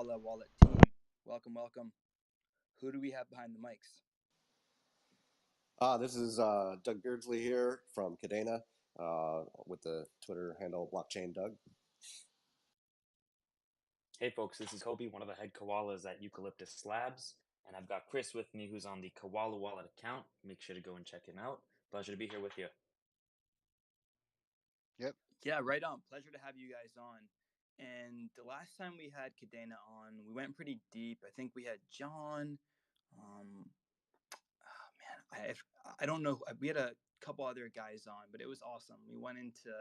Koala Wallet team. Welcome, welcome. Who do we have behind the mics? This is Doug Beardsley here from Kadena with the Twitter handle Blockchain Doug. Hey folks, this is Kobe, one of the head koalas at Eucalyptus Labs, and I've got Chris with me who's on the Koala Wallet account. Make sure to go and check him out. Pleasure to be here with you. Yep. Yeah, right on. Pleasure to have you guys on. And the last time we had Kadena on, we went pretty deep. I think we had John. I don't know. We had a couple other guys on, but it was awesome. We went into,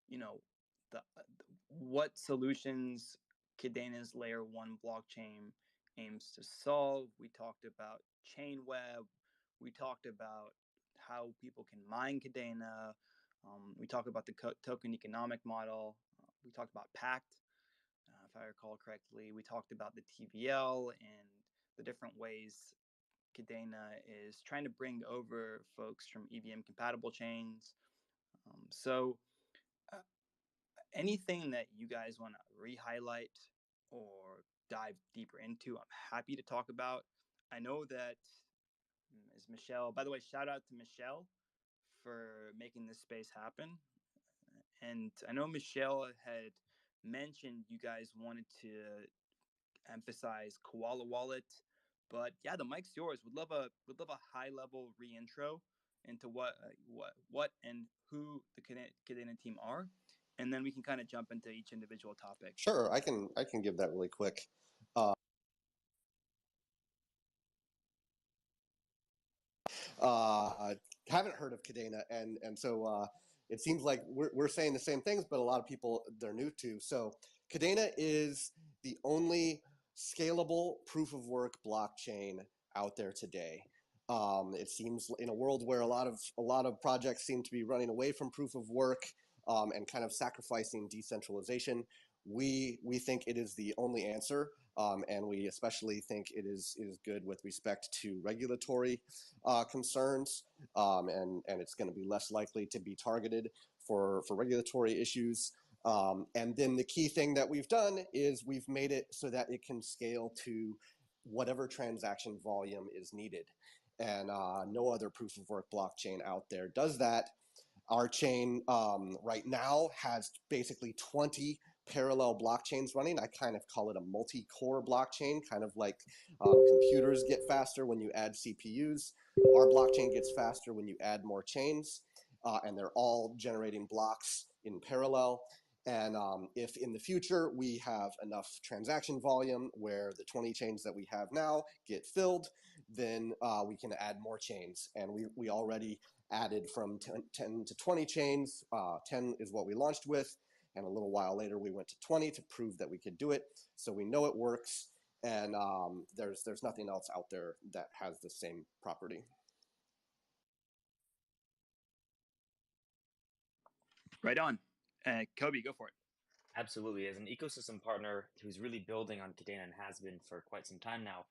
you know, the what solutions Kadena's layer one blockchain aims to solve. We talked about chain web. We talked about how people can mine Kadena. We talked about the token economic model. We talked about Pact, if I recall correctly. We talked about the TVL and the different ways Kadena is trying to bring over folks from EVM compatible chains. So, anything that you guys want to re-highlight or dive deeper into, I'm happy to talk about. I know that is Michelle. By the way, shout out to Michelle for making this space happen. And I know Michelle had mentioned you guys wanted to emphasize Koala Wallet, but yeah, the mic's yours. Would love a high level reintro into what and who the Kadena team are, and then we can kind of jump into each individual topic. Sure, I can give that really quick. Haven't heard of Kadena, and so it seems like we're saying the same things, but a lot of people they're new to. So Kadena is the only scalable proof of work blockchain out there today. It seems in a world where a lot of projects seem to be running away from proof of work and kind of sacrificing decentralization. We think it is the only answer, and we especially think it is good with respect to regulatory concerns, and it's going to be less likely to be targeted for regulatory issues. And then the key thing that we've done is we've made it so that it can scale to whatever transaction volume is needed. And no other proof of work blockchain out there does that. Our chain right now has basically 20 parallel blockchains running. I kind of call it a multi-core blockchain, kind of like computers get faster when you add CPUs. Our blockchain gets faster when you add more chains, and they're all generating blocks in parallel. And if in the future we have enough transaction volume where the 20 chains that we have now get filled, then we can add more chains. And we already added from 10 to 20 chains. 10 is what we launched with. And a little while later, we went to 20 to prove that we could do it. So we know it works. And there's nothing else out there that has the same property. Right on. Kobe, go for it. Absolutely. As an ecosystem partner who's really building on Kadena and has been for quite some time now,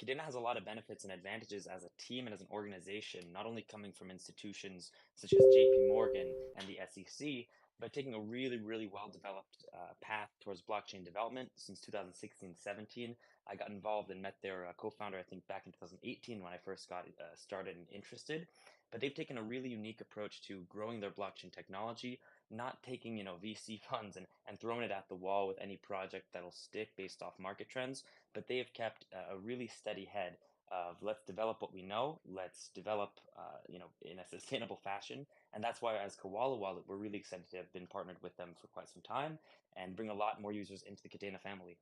Kadena has a lot of benefits and advantages as a team and as an organization, not only coming from institutions such as JP Morgan and the SEC, but taking a really, really well-developed path towards blockchain development since 2016-17. I got involved and met their co-founder, I think, back in 2018 when I first got started and interested. But they've taken a really unique approach to growing their blockchain technology, not taking VC funds and throwing it at the wall with any project that'll stick based off market trends, but they have kept a really steady head of let's develop what we know, let's develop in a sustainable fashion. And that's why as Koala Wallet we're really excited to have been partnered with them for quite some time and bring a lot more users into the Kadena family.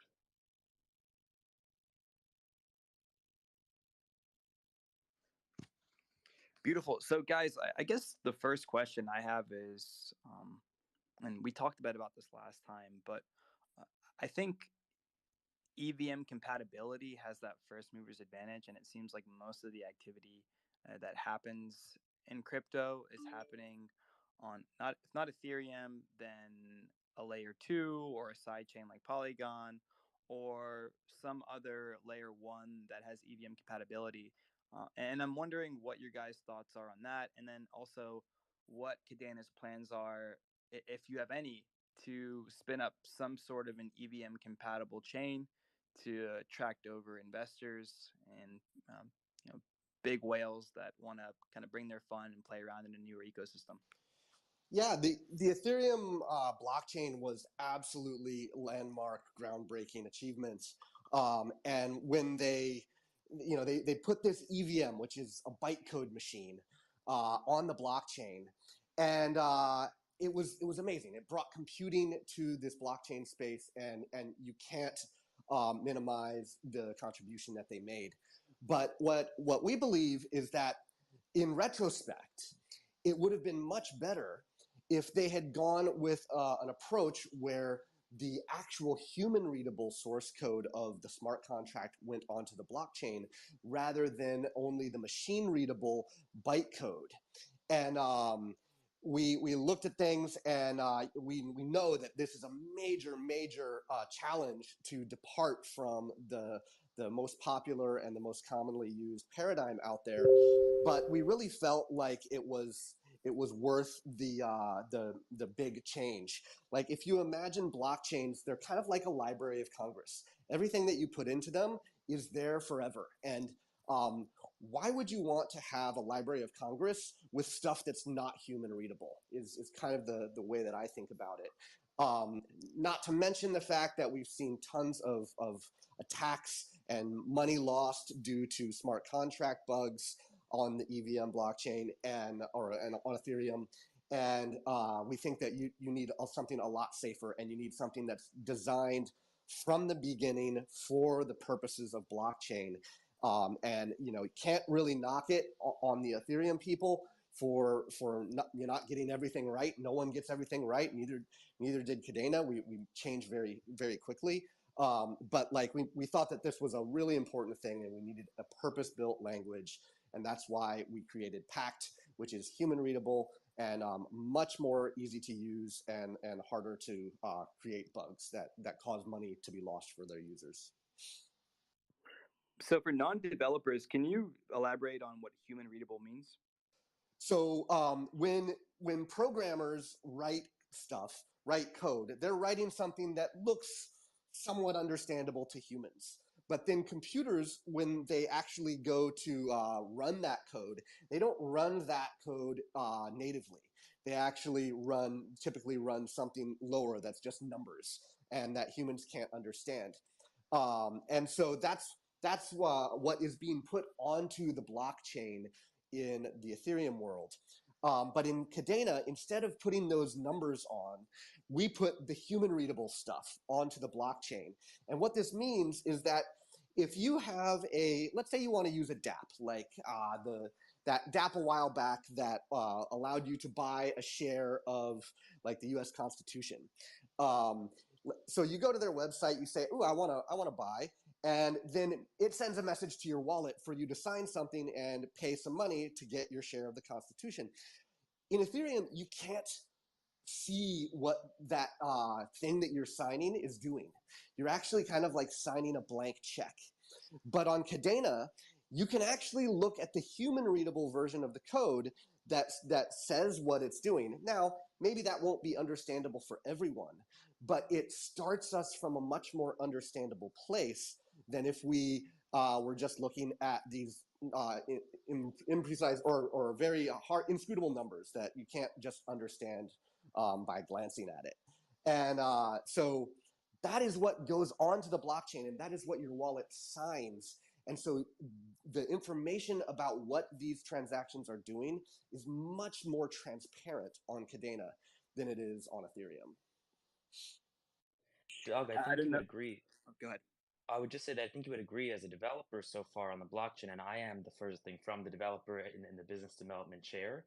Beautiful. So, guys, I guess the first question I have is, and we talked about this last time, but uh, I think EVM compatibility has that first mover's advantage, and it seems like most of the activity that happens in crypto is happening on not if not Ethereum, then a layer two or a side chain like Polygon, or some other layer one that has EVM compatibility. And I'm wondering what your guys' thoughts are on that, and then also what Kadena's plans are, if you have any, to spin up some sort of an EVM compatible chain to attract over investors and big whales that want to kind of bring their fun and play around in a newer ecosystem. Yeah, the Ethereum blockchain was absolutely landmark, groundbreaking achievements. And when they put this EVM, which is a bytecode machine, on the blockchain, and it was amazing. It brought computing to this blockchain space, and you can't minimize the contribution that they made. But what we believe is that in retrospect, it would have been much better if they had gone with an approach where the actual human readable source code of the smart contract went onto the blockchain rather than only the machine readable bytecode. And we looked at things, and we know that this is a major challenge to depart from the most popular and the most commonly used paradigm out there. But we really felt like it was worth the big change. Like, if you imagine blockchains, they're kind of like a Library of Congress. Everything that you put into them is there forever. And why would you want to have a Library of Congress with stuff that's not human readable is kind of the way that I think about it. Not to mention the fact that we've seen tons of attacks and money lost due to smart contract bugs on the EVM blockchain and on Ethereum. And we think that you need something a lot safer, and you need something that's designed from the beginning for the purposes of blockchain. And you can't really knock it on the Ethereum people for you're not getting everything right. No one gets everything right. Neither did Kadena. We changed very quickly. But like we thought that this was a really important thing, and we needed a purpose-built language, and that's why we created Pact, which is human readable and much more easy to use and harder to create bugs that cause money to be lost for their users. So for non-developers, can you elaborate on what human readable means? So when programmers write code, they're writing something that looks somewhat understandable to humans. But then computers, when they actually go to run that code, they don't run that code natively. They actually typically run something lower that's just numbers and that humans can't understand. And so that's what is being put onto the blockchain in the Ethereum world. But in Kadena, instead of putting those numbers on, we put the human readable stuff onto the blockchain. And what this means is that if you have let's say you want to use a DApp, like that DApp a while back that allowed you to buy a share of like the U.S. Constitution. So you go to their website, you say, "Ooh, I want to buy," and then it sends a message to your wallet for you to sign something and pay some money to get your share of the Constitution. In Ethereum, you can't see what that thing that you're signing is doing. You're actually kind of like signing a blank check. But on Kadena, you can actually look at the human readable version of the code that says what it's doing. Now, maybe that won't be understandable for everyone, but it starts us from a much more understandable place than if we were just looking at these imprecise or very hard, inscrutable numbers that you can't just understand by glancing at it. And so that is what goes onto the blockchain, and that is what your wallet signs. And so the information about what these transactions are doing is much more transparent on Kadena than it is on Ethereum. Doug, I I think don't you would know. agree. Oh, go ahead. I would just say that I think you would agree as a developer so far on the blockchain, and I am the furthest thing from the developer in the business development chair.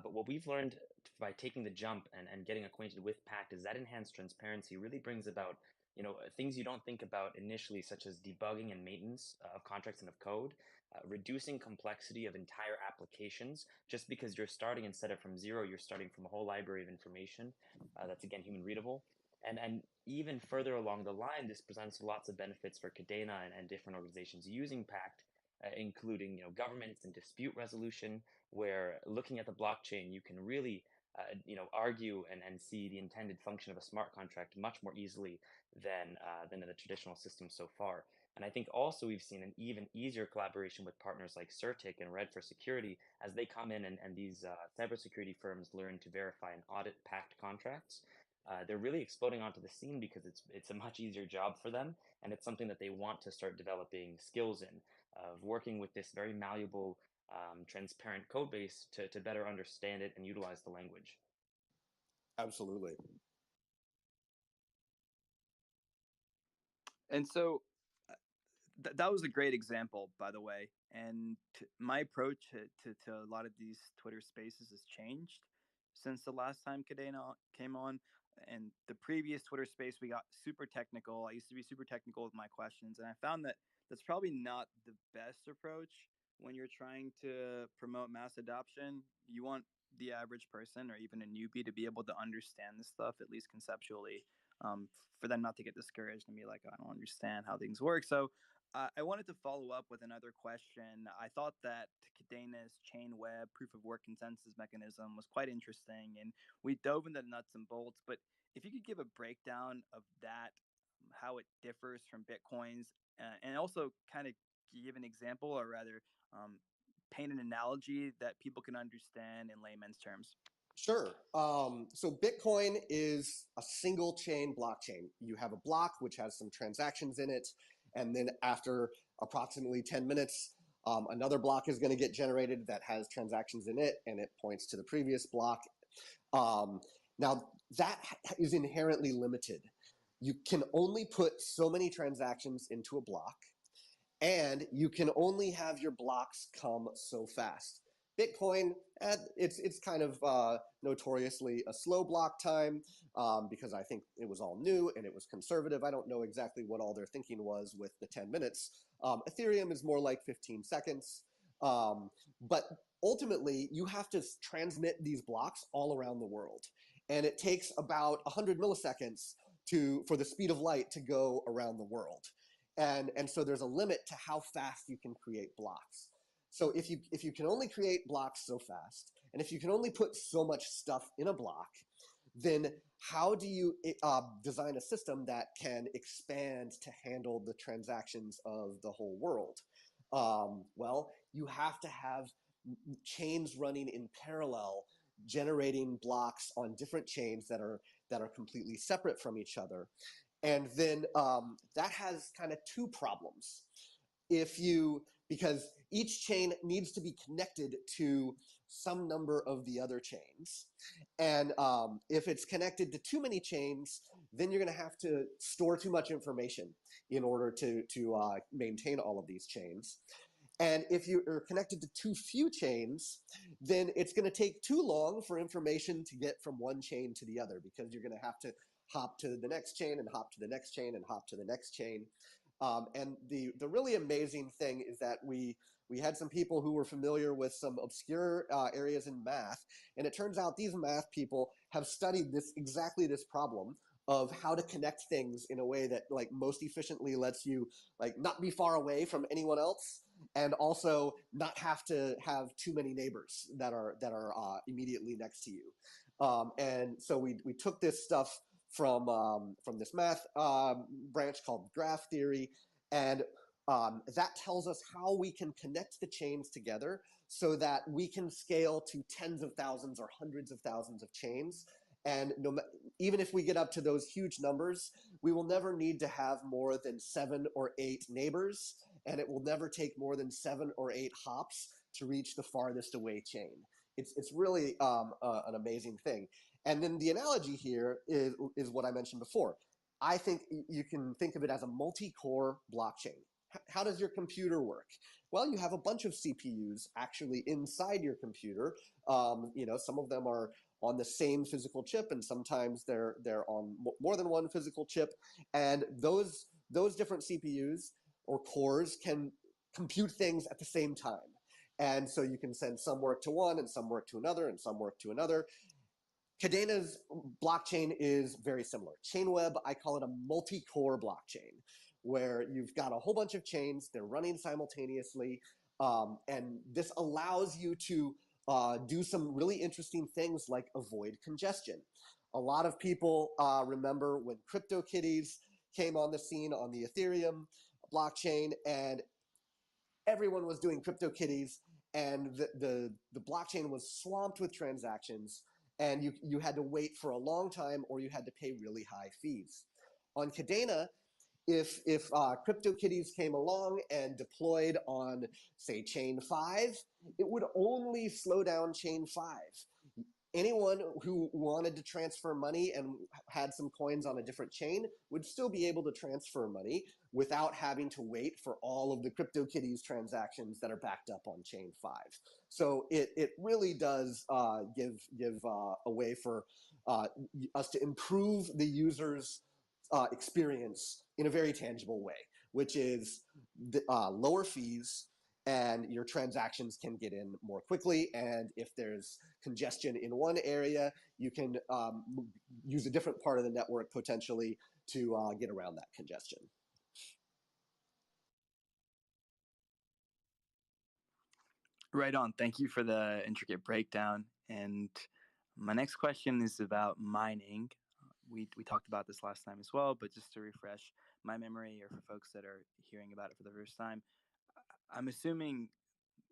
But what we've learned by taking the jump and getting acquainted with Pact is that enhanced transparency really brings about, things you don't think about initially, such as debugging and maintenance of contracts and of code, reducing complexity of entire applications, just because you're starting instead of from zero, you're starting from a whole library of information that's again human readable. And even further along the line, this presents lots of benefits for Kadena and different organizations using Pact, including governments and dispute resolution, where looking at the blockchain, you can really argue and see the intended function of a smart contract much more easily than in the traditional system so far. And I think also we've seen an even easier collaboration with partners like Certic and Red for Security as they come in and these cybersecurity firms learn to verify and audit packed contracts. They're really exploding onto the scene because it's a much easier job for them, and it's something that they want to start developing skills in, of working with this very malleable, transparent code base to better understand it and utilize the language. Absolutely. And so that was a great example, by the way. And my approach to a lot of these Twitter spaces has changed since the last time Kadena came on. And the previous Twitter space, we got super technical. I used to be super technical with my questions. And I found that that's probably not the best approach when you're trying to promote mass adoption. You want the average person or even a newbie to be able to understand this stuff, at least conceptually, for them not to get discouraged and be like, I don't understand how things work. So I wanted to follow up with another question. I thought that Kadena's chain web proof of work consensus mechanism was quite interesting, and we dove into the nuts and bolts. But if you could give a breakdown of that, how it differs from Bitcoin's, and also kind of give an example, or rather, paint an analogy that people can understand in layman's terms. Sure. So Bitcoin is a single chain blockchain. You have a block which has some transactions in it, and then after approximately 10 minutes, another block is going to get generated that has transactions in it, and it points to the previous block. Now, that is inherently limited. You can only put so many transactions into a block, and you can only have your blocks come so fast. Bitcoin, it's kind of notoriously a slow block time because I think it was all new and it was conservative. I don't know exactly what all their thinking was with the 10 minutes. Ethereum is more like 15 seconds. But ultimately, you have to transmit these blocks all around the world. And it takes about 100 milliseconds for the speed of light to go around the world. And so there's a limit to how fast you can create blocks. So if you can only create blocks so fast, and if you can only put so much stuff in a block, then how do you design a system that can expand to handle the transactions of the whole world? Well, you have to have chains running in parallel, generating blocks on different chains that are completely separate from each other. And then that has kind of two problems. Because each chain needs to be connected to some number of the other chains. And if it's connected to too many chains, then you're going to have to store too much information in order to maintain all of these chains. And if you're connected to too few chains, then it's going to take too long for information to get from one chain to the other, because you're going to have to hop to the next chain and hop to the next chain and hop to the next chain. And the really amazing thing is that we had some people who were familiar with some obscure areas in math, and it turns out these math people have studied exactly this problem of how to connect things in a way that like most efficiently lets you like not be far away from anyone else, and also not have to have too many neighbors that are immediately next to you. And so we took this stuff from this math branch called graph theory, and that tells us how we can connect the chains together so that we can scale to tens of thousands or hundreds of thousands of chains. And even if we get up to those huge numbers, we will never need to have more than 7 or 8 neighbors, and it will never take more than 7 or 8 hops to reach the farthest away chain. It's really an amazing thing. And then the analogy here is what I mentioned before. I think you can think of it as a multi-core blockchain. How does your computer work? Well, you have a bunch of CPUs actually inside your computer. Some of them are on the same physical chip, and sometimes they're on more than one physical chip. And those different CPUs or cores can compute things at the same time. And so you can send some work to one and some work to another and some work to another. Kadena's blockchain is very similar. Chainweb, I call it a multi-core blockchain, where you've got a whole bunch of chains, they're running simultaneously, and this allows you to do some really interesting things like avoid congestion. A lot of people remember when CryptoKitties came on the scene on the Ethereum blockchain, and everyone was doing CryptoKitties, and the blockchain was swamped with transactions, and you had to wait for a long time, or you had to pay really high fees. On Kadena, if CryptoKitties came along and deployed on, say, Chain 5, it would only slow down Chain 5. Anyone who wanted to transfer money and had some coins on a different chain would still be able to transfer money without having to wait for all of the CryptoKitties transactions that are backed up on Chain 5. So it really does give a way for us to improve the user's experience in a very tangible way, which is lower fees, and your transactions can get in more quickly. And if there's congestion in one area, you can use a different part of the network potentially to get around that congestion. Right on. Thank you for the intricate breakdown. And my next question is about mining. We talked about this last time as well, but just to refresh my memory, or for folks that are hearing about it for the first time, I'm assuming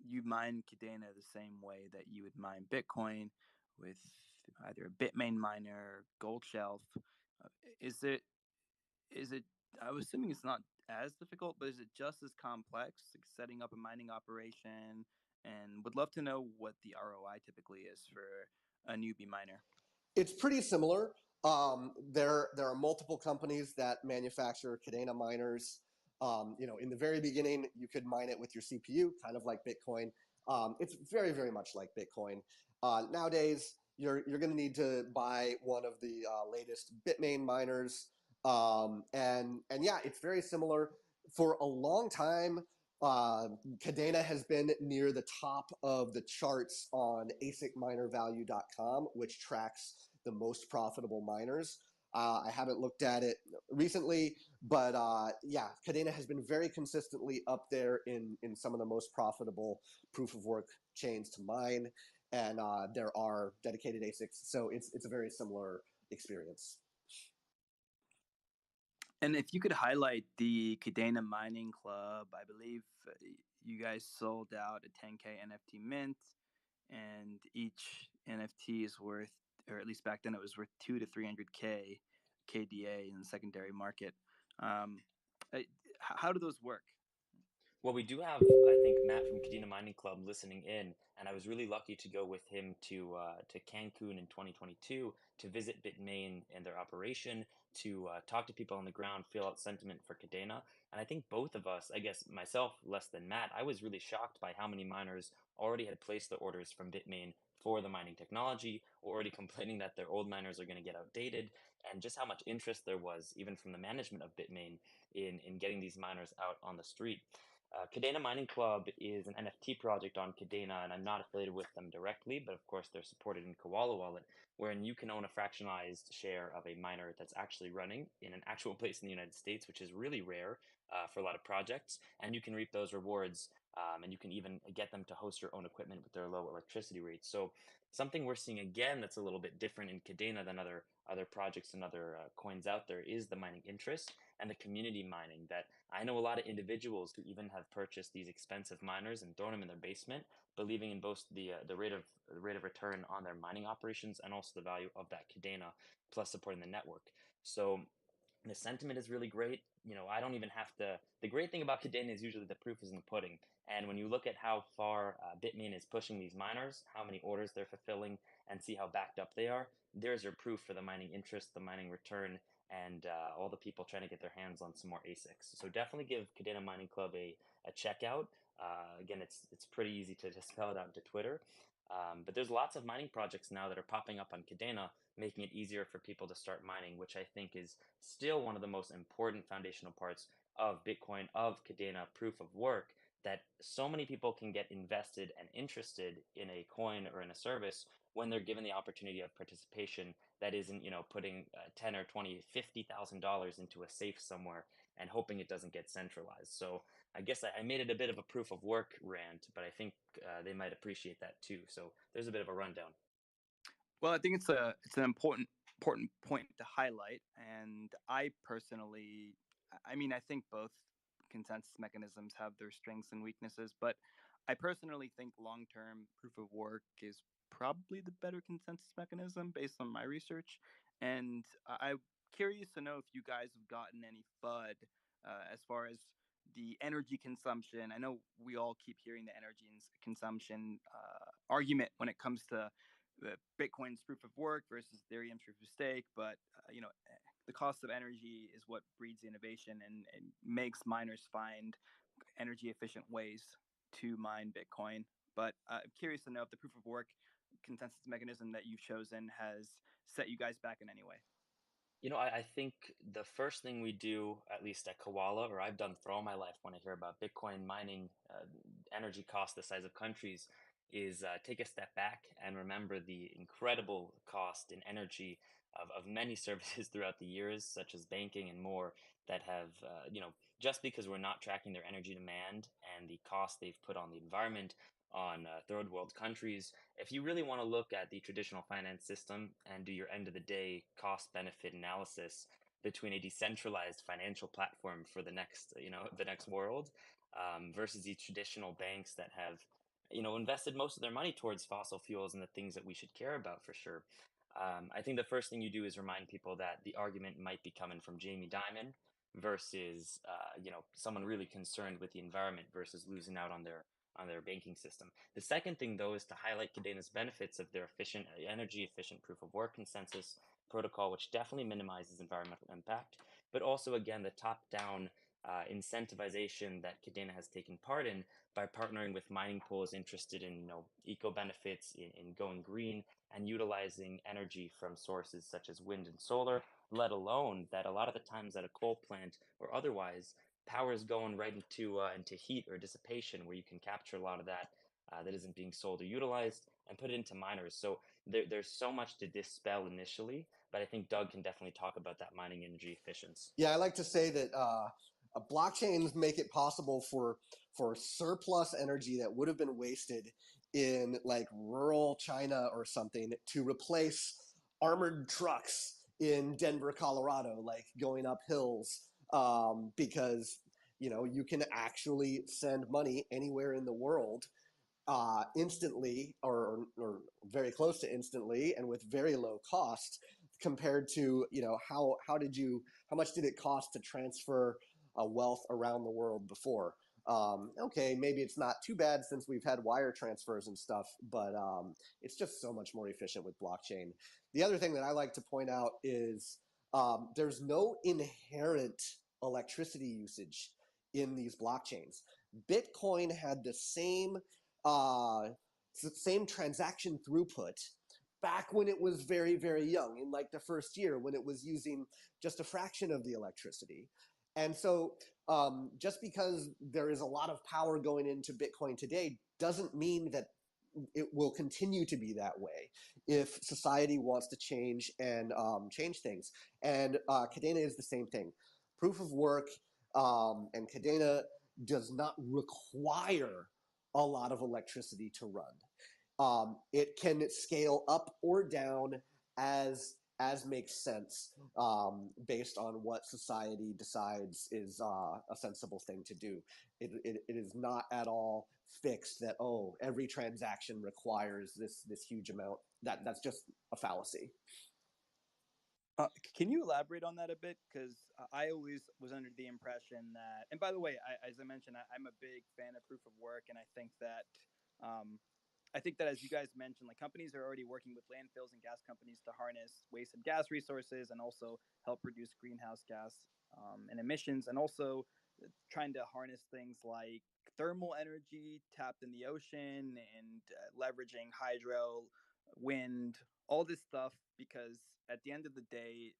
you mine Kadena the same way that you would mine Bitcoin, with either a Bitmain miner, Gold Shelf. Uh, Is it is it? I was assuming it's not as difficult, but is it just as complex, like setting up a mining operation? And would love to know what the ROI typically is for a newbie miner. It's pretty similar. There are multiple companies that manufacture Kadena miners. In the very beginning, you could mine it with your CPU, kind of like Bitcoin. It's very, very much like Bitcoin. Nowadays, you're going to need to buy one of the latest Bitmain miners, and yeah, it's very similar. For a long time, Kadena has been near the top of the charts on asicminervalue.com, which tracks the most profitable miners. I haven't looked at it recently, but yeah, Kadena has been very consistently up there in some of the most profitable proof of work chains to mine, and there are dedicated ASICs, so it's a very similar experience. And if you could highlight the Kadena Mining Club, I believe you guys sold out a 10K NFT mint, and each NFT is worth, or at least back then it was worth 2 to 300K KDA in the secondary market. Um, how do those work? Well, we do have, I think, Matt from Kadena Mining Club listening in, and I was really lucky to go with him to Cancun in 2022 to visit Bitmain and their operation, to talk to people on the ground, feel out sentiment for Kadena. And I think both of us, I guess myself less than Matt, I was really shocked by how many miners already had placed their orders from Bitmain for the mining technology, or already complaining that their old miners are going to get outdated, and just how much interest there was, even from the management of Bitmain, in getting these miners out on the street. Kadena Mining Club is an NFT project on Kadena, and I'm not affiliated with them directly, but of course they're supported in Koala Wallet, wherein you can own a fractionalized share of a miner that's actually running in an actual place in the United States, which is really rare for a lot of projects, and you can reap those rewards, and you can even get them to host your own equipment with their low electricity rates. So something we're seeing again that's a little bit different in Kadena than other projects and other coins out there is the mining interest and the community mining. That I know a lot of individuals who even have purchased these expensive miners and thrown them in their basement, believing in both the rate of return on their mining operations and also the value of that Kadena, plus supporting the network. So the sentiment is really great. I don't even have to. The great thing about Kadena is usually the proof is in the pudding. And when you look at how far Bitmain is pushing these miners, how many orders they're fulfilling, and see how backed up they are, there's your proof for the mining interest, the mining return, and all the people trying to get their hands on some more ASICs. So definitely give Kadena Mining Club a check out. Again, it's pretty easy to just spell it out into Twitter. But there's lots of mining projects now that are popping up on Kadena, making it easier for people to start mining, which I think is still one of the most important foundational parts of Bitcoin, of Kadena proof of work, that so many people can get invested and interested in a coin or in a service when they're given the opportunity of participation that isn't, putting 10 or 20, $50,000 into a safe somewhere and hoping it doesn't get centralized. So I guess I made it a bit of a proof of work rant, but I think they might appreciate that too. So there's a bit of a rundown. Well, I think it's an important point to highlight, and I personally, I mean, I think both consensus mechanisms have their strengths and weaknesses, but I personally think long-term proof of work is probably the better consensus mechanism based on my research, and I'm curious to know if you guys have gotten any FUD as far as the energy consumption. I know we all keep hearing the energy consumption argument when it comes to the Bitcoin's proof of work versus Ethereum's proof of stake. But the cost of energy is what breeds innovation and makes miners find energy efficient ways to mine Bitcoin. But I'm curious to know if the proof of work consensus mechanism that you've chosen has set you guys back in any way. I think the first thing we do, at least at Koala, or I've done for all my life when I hear about Bitcoin mining, energy costs the size of countries, is take a step back and remember the incredible cost in energy of many services throughout the years, such as banking and more, that have, just because we're not tracking their energy demand and the cost they've put on the environment, on third world countries. If you really want to look at the traditional finance system and do your end of the day cost benefit analysis between a decentralized financial platform for the next world, versus these traditional banks that have, invested most of their money towards fossil fuels and the things that we should care about for sure. I think the first thing you do is remind people that the argument might be coming from Jamie Dimon versus, someone really concerned with the environment versus losing out on their banking system. The second thing, though, is to highlight Kadena's benefits of their energy efficient proof of work consensus protocol, which definitely minimizes environmental impact, but also, again, the top down incentivization that Kadena has taken part in by partnering with mining pools interested in, eco benefits, in going green, and utilizing energy from sources such as wind and solar, let alone that a lot of the times at a coal plant or otherwise, power is going right into heat or dissipation, where you can capture a lot of that that isn't being sold or utilized and put it into miners. So there's so much to dispel initially, but I think Doug can definitely talk about that mining energy efficiency. Yeah, I like to say that blockchains make it possible for surplus energy that would have been wasted in like rural China or something to replace armored trucks in Denver, Colorado, like going up hills, because you can actually send money anywhere in the world instantly or very close to instantly and with very low cost compared to how much did it cost to transfer wealth around the world before. Okay, maybe it's not too bad since we've had wire transfers and stuff, but it's just so much more efficient with blockchain. The other thing that I like to point out is there's no inherent electricity usage in these blockchains. Bitcoin had the uh, same transaction throughput back when it was very, very young, in like the first year when it was using just a fraction of the electricity. And so just because there is a lot of power going into Bitcoin today doesn't mean that it will continue to be that way if society wants to change and change things. And Kadena is the same thing. Proof of work and Kadena does not require a lot of electricity to run. It can scale up or down as makes sense based on what society decides is a sensible thing to do. It is not at all fixed that every transaction requires this huge amount. That's just a fallacy. Can you elaborate on that a bit? Because I always was under the impression that, and by the way, as I mentioned, I'm a big fan of proof of work, and um, I think that as you guys mentioned, like companies are already working with landfills and gas companies to harness wasted gas resources and also help reduce greenhouse gas and emissions, and also trying to harness things like thermal energy tapped in the ocean and leveraging hydro, wind, all this stuff. Because at the end of the day,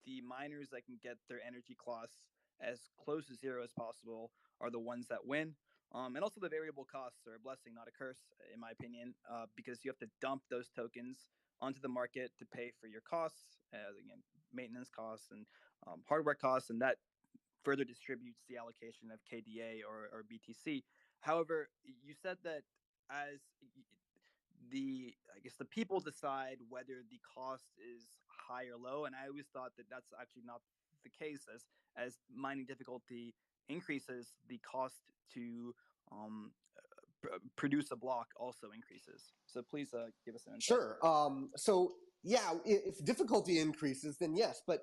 the miners that can get their energy costs as close to zero as possible are the ones that win. And also, the variable costs are a blessing, not a curse, in my opinion, because you have to dump those tokens onto the market to pay for your costs, again, maintenance costs and hardware costs, and that further distributes the allocation of KDA or BTC. However, you said that as I guess the people decide whether the cost is high or low, and I always thought that that's actually not the case. As mining difficulty increases, the cost to um, produce a block also increases. So please give us an insight. Sure. So yeah, if difficulty increases, then yes. But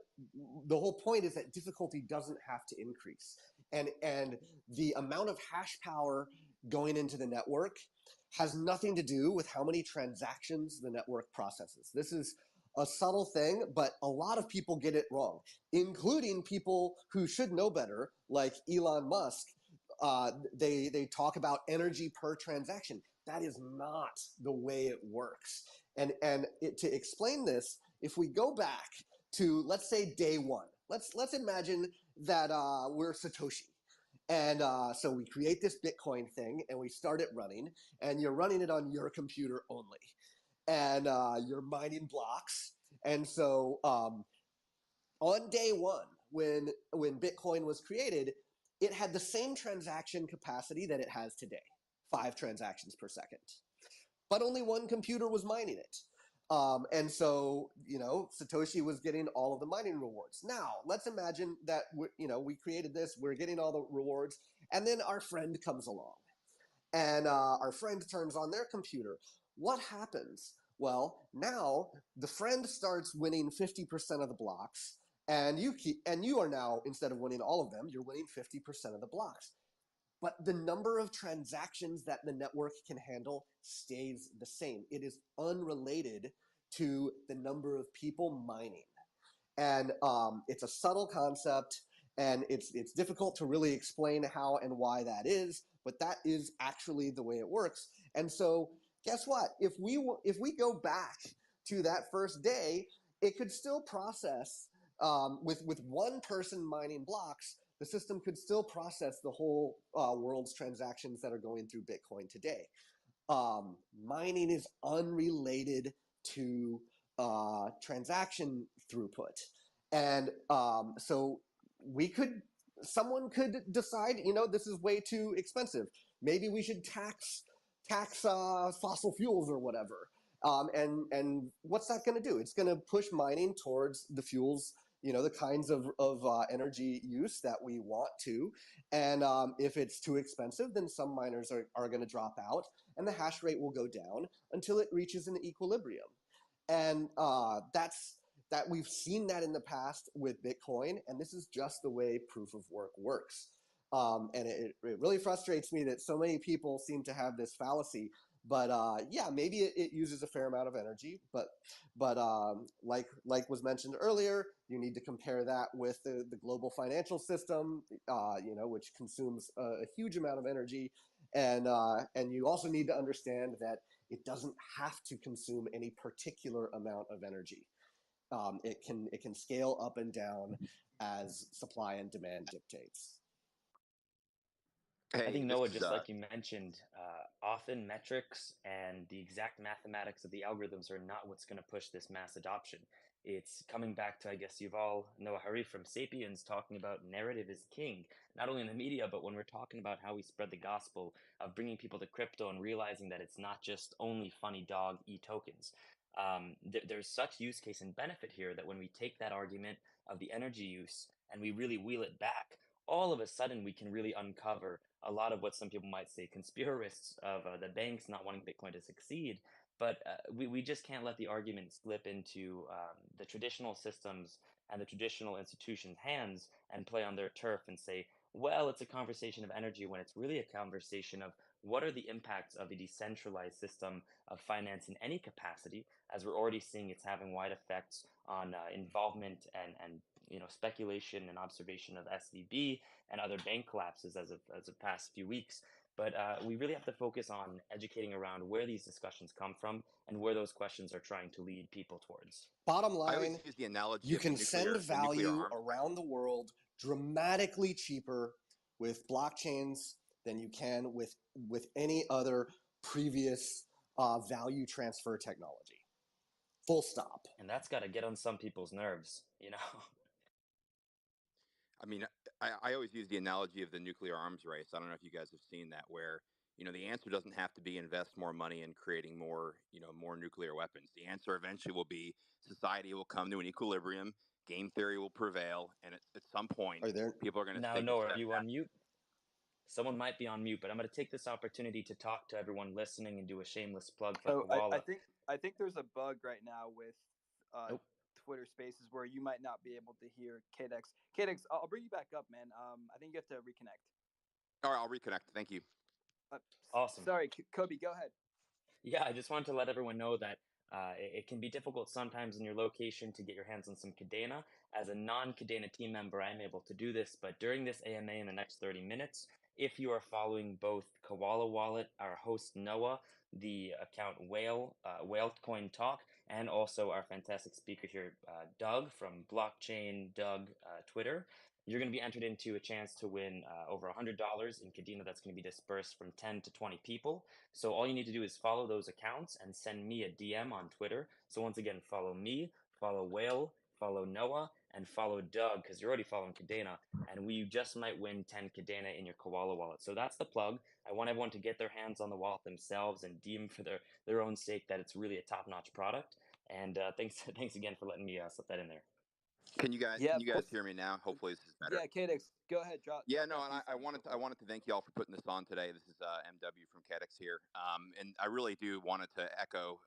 the whole point is that difficulty doesn't have to increase, and the amount of hash power going into the network has nothing to do with how many transactions the network processes. This is a subtle thing, but a lot of people get it wrong, including people who should know better, like Elon Musk. They talk about energy per transaction. That is not the way it works. And to explain this, if we go back to, let's say, day one, let's imagine that we're Satoshi. And so we create this Bitcoin thing and we start it running, and you're running it on your computer only. And you're mining blocks. And so on day one, when Bitcoin was created, it had the same transaction capacity that it has today, 5 transactions per second. But only one computer was mining it. And so, Satoshi was getting all of the mining rewards. Now, let's imagine that, we created this, we're getting all the rewards, and then our friend comes along. And our friend turns on their computer. What happens? Well, now the friend starts winning 50% of the blocks, and you are now, instead of winning all of them, you're winning 50% of the blocks. But the number of transactions that the network can handle stays the same. It is unrelated to the number of people mining. And it's a subtle concept, and it's difficult to really explain how and why that is, but that is actually the way it works. And so guess what? If we go back to that first day, it could still process, with one person mining blocks, the system could still process the whole world's transactions that are going through Bitcoin today. Mining is unrelated to transaction throughput. And so someone could decide, this is way too expensive. Maybe we should tax fossil fuels or whatever. And what's that going to do? It's going to push mining towards the fuels, the kinds of energy use that we want to. And if it's too expensive, then some miners are going to drop out, and the hash rate will go down until it reaches an equilibrium. And that we've seen that in the past with Bitcoin, and this is just the way proof of work works. And it really frustrates me that so many people seem to have this fallacy. But yeah, maybe it uses a fair amount of energy, but like was mentioned earlier, you need to compare that with the global financial system, which consumes a huge amount of energy, and you also need to understand that it doesn't have to consume any particular amount of energy. It can scale up and down as supply and demand dictates. I think, Noah, just like you mentioned, often metrics and the exact mathematics of the algorithms are not what's going to push this mass adoption. It's coming back to, I guess, Yuval Noah Harari from Sapiens talking about narrative is king, not only in the media, but when we're talking about how we spread the gospel of bringing people to crypto and realizing that it's not just only funny dog e-tokens. There's such use case and benefit here that when we take that argument of the energy use and we really wheel it back, all of a sudden we can really uncover a lot of what some people might say conspiracists of the banks not wanting Bitcoin to succeed. But we just can't let the argument slip into the traditional systems and the traditional institutions' hands and play on their turf and say, well, it's a conversation of energy when it's really a conversation of what are the impacts of a decentralized system of finance in any capacity, as we're already seeing it's having wide effects on involvement and speculation and observation of SVB and other bank collapses as of the past few weeks. But we really have to focus on educating around where these discussions come from and where those questions are trying to lead people towards. Bottom I always line, use the analogy you of can the send nuclear value arm. around the world dramatically cheaper with blockchains than you can with any other previous value transfer technology. Full stop. And that's got to get on some people's nerves, you know? I mean, I always use the analogy of the nuclear arms race. I don't know if you guys have seen that, where the answer doesn't have to be invest more money in creating more nuclear weapons. The answer eventually will be society will come to an equilibrium, game theory will prevail, and at some point, Are there? people are going to Now, take a Noah, are step you back. on mute? Someone might be on mute, but I'm going to take this opportunity to talk to everyone listening and do a shameless plug for Oh, I Koala. think there's a bug right now with Nope. Twitter Spaces where you might not be able to hear KDX. KDX, I'll bring you back up, man. I think you have to reconnect. All right, I'll reconnect. Thank you. Awesome. Sorry, Kobe, go ahead. Yeah, I just wanted to let everyone know that it can be difficult sometimes in your location to get your hands on some Kadena. As a non-Kadena team member, I'm able to do this, but during this AMA in the next 30 minutes, if you are following both Koala Wallet, our host Noah, the account Whalecoin Talk, and also our fantastic speaker here, Doug from Blockchain Doug Twitter, you're going to be entered into a chance to win over $100 in Kadena that's going to be dispersed from 10 to 20 people. So all you need to do is follow those accounts and send me a DM on Twitter. So once again, follow me, follow Whale, follow Noah, and follow Doug, because you're already following Kadena, and we just might win 10 Kadena in your Koala wallet. So that's the plug. I want everyone to get their hands on the wallet themselves and deem for their own sake that it's really a top-notch product. And thanks again for letting me slip that in there. Can you guys hear me now? Hopefully this is better. Yeah, KDX, go ahead. Yeah, no, and I wanted to thank you all for putting this on today. This is MW from KDX here, and I really do wanted to echo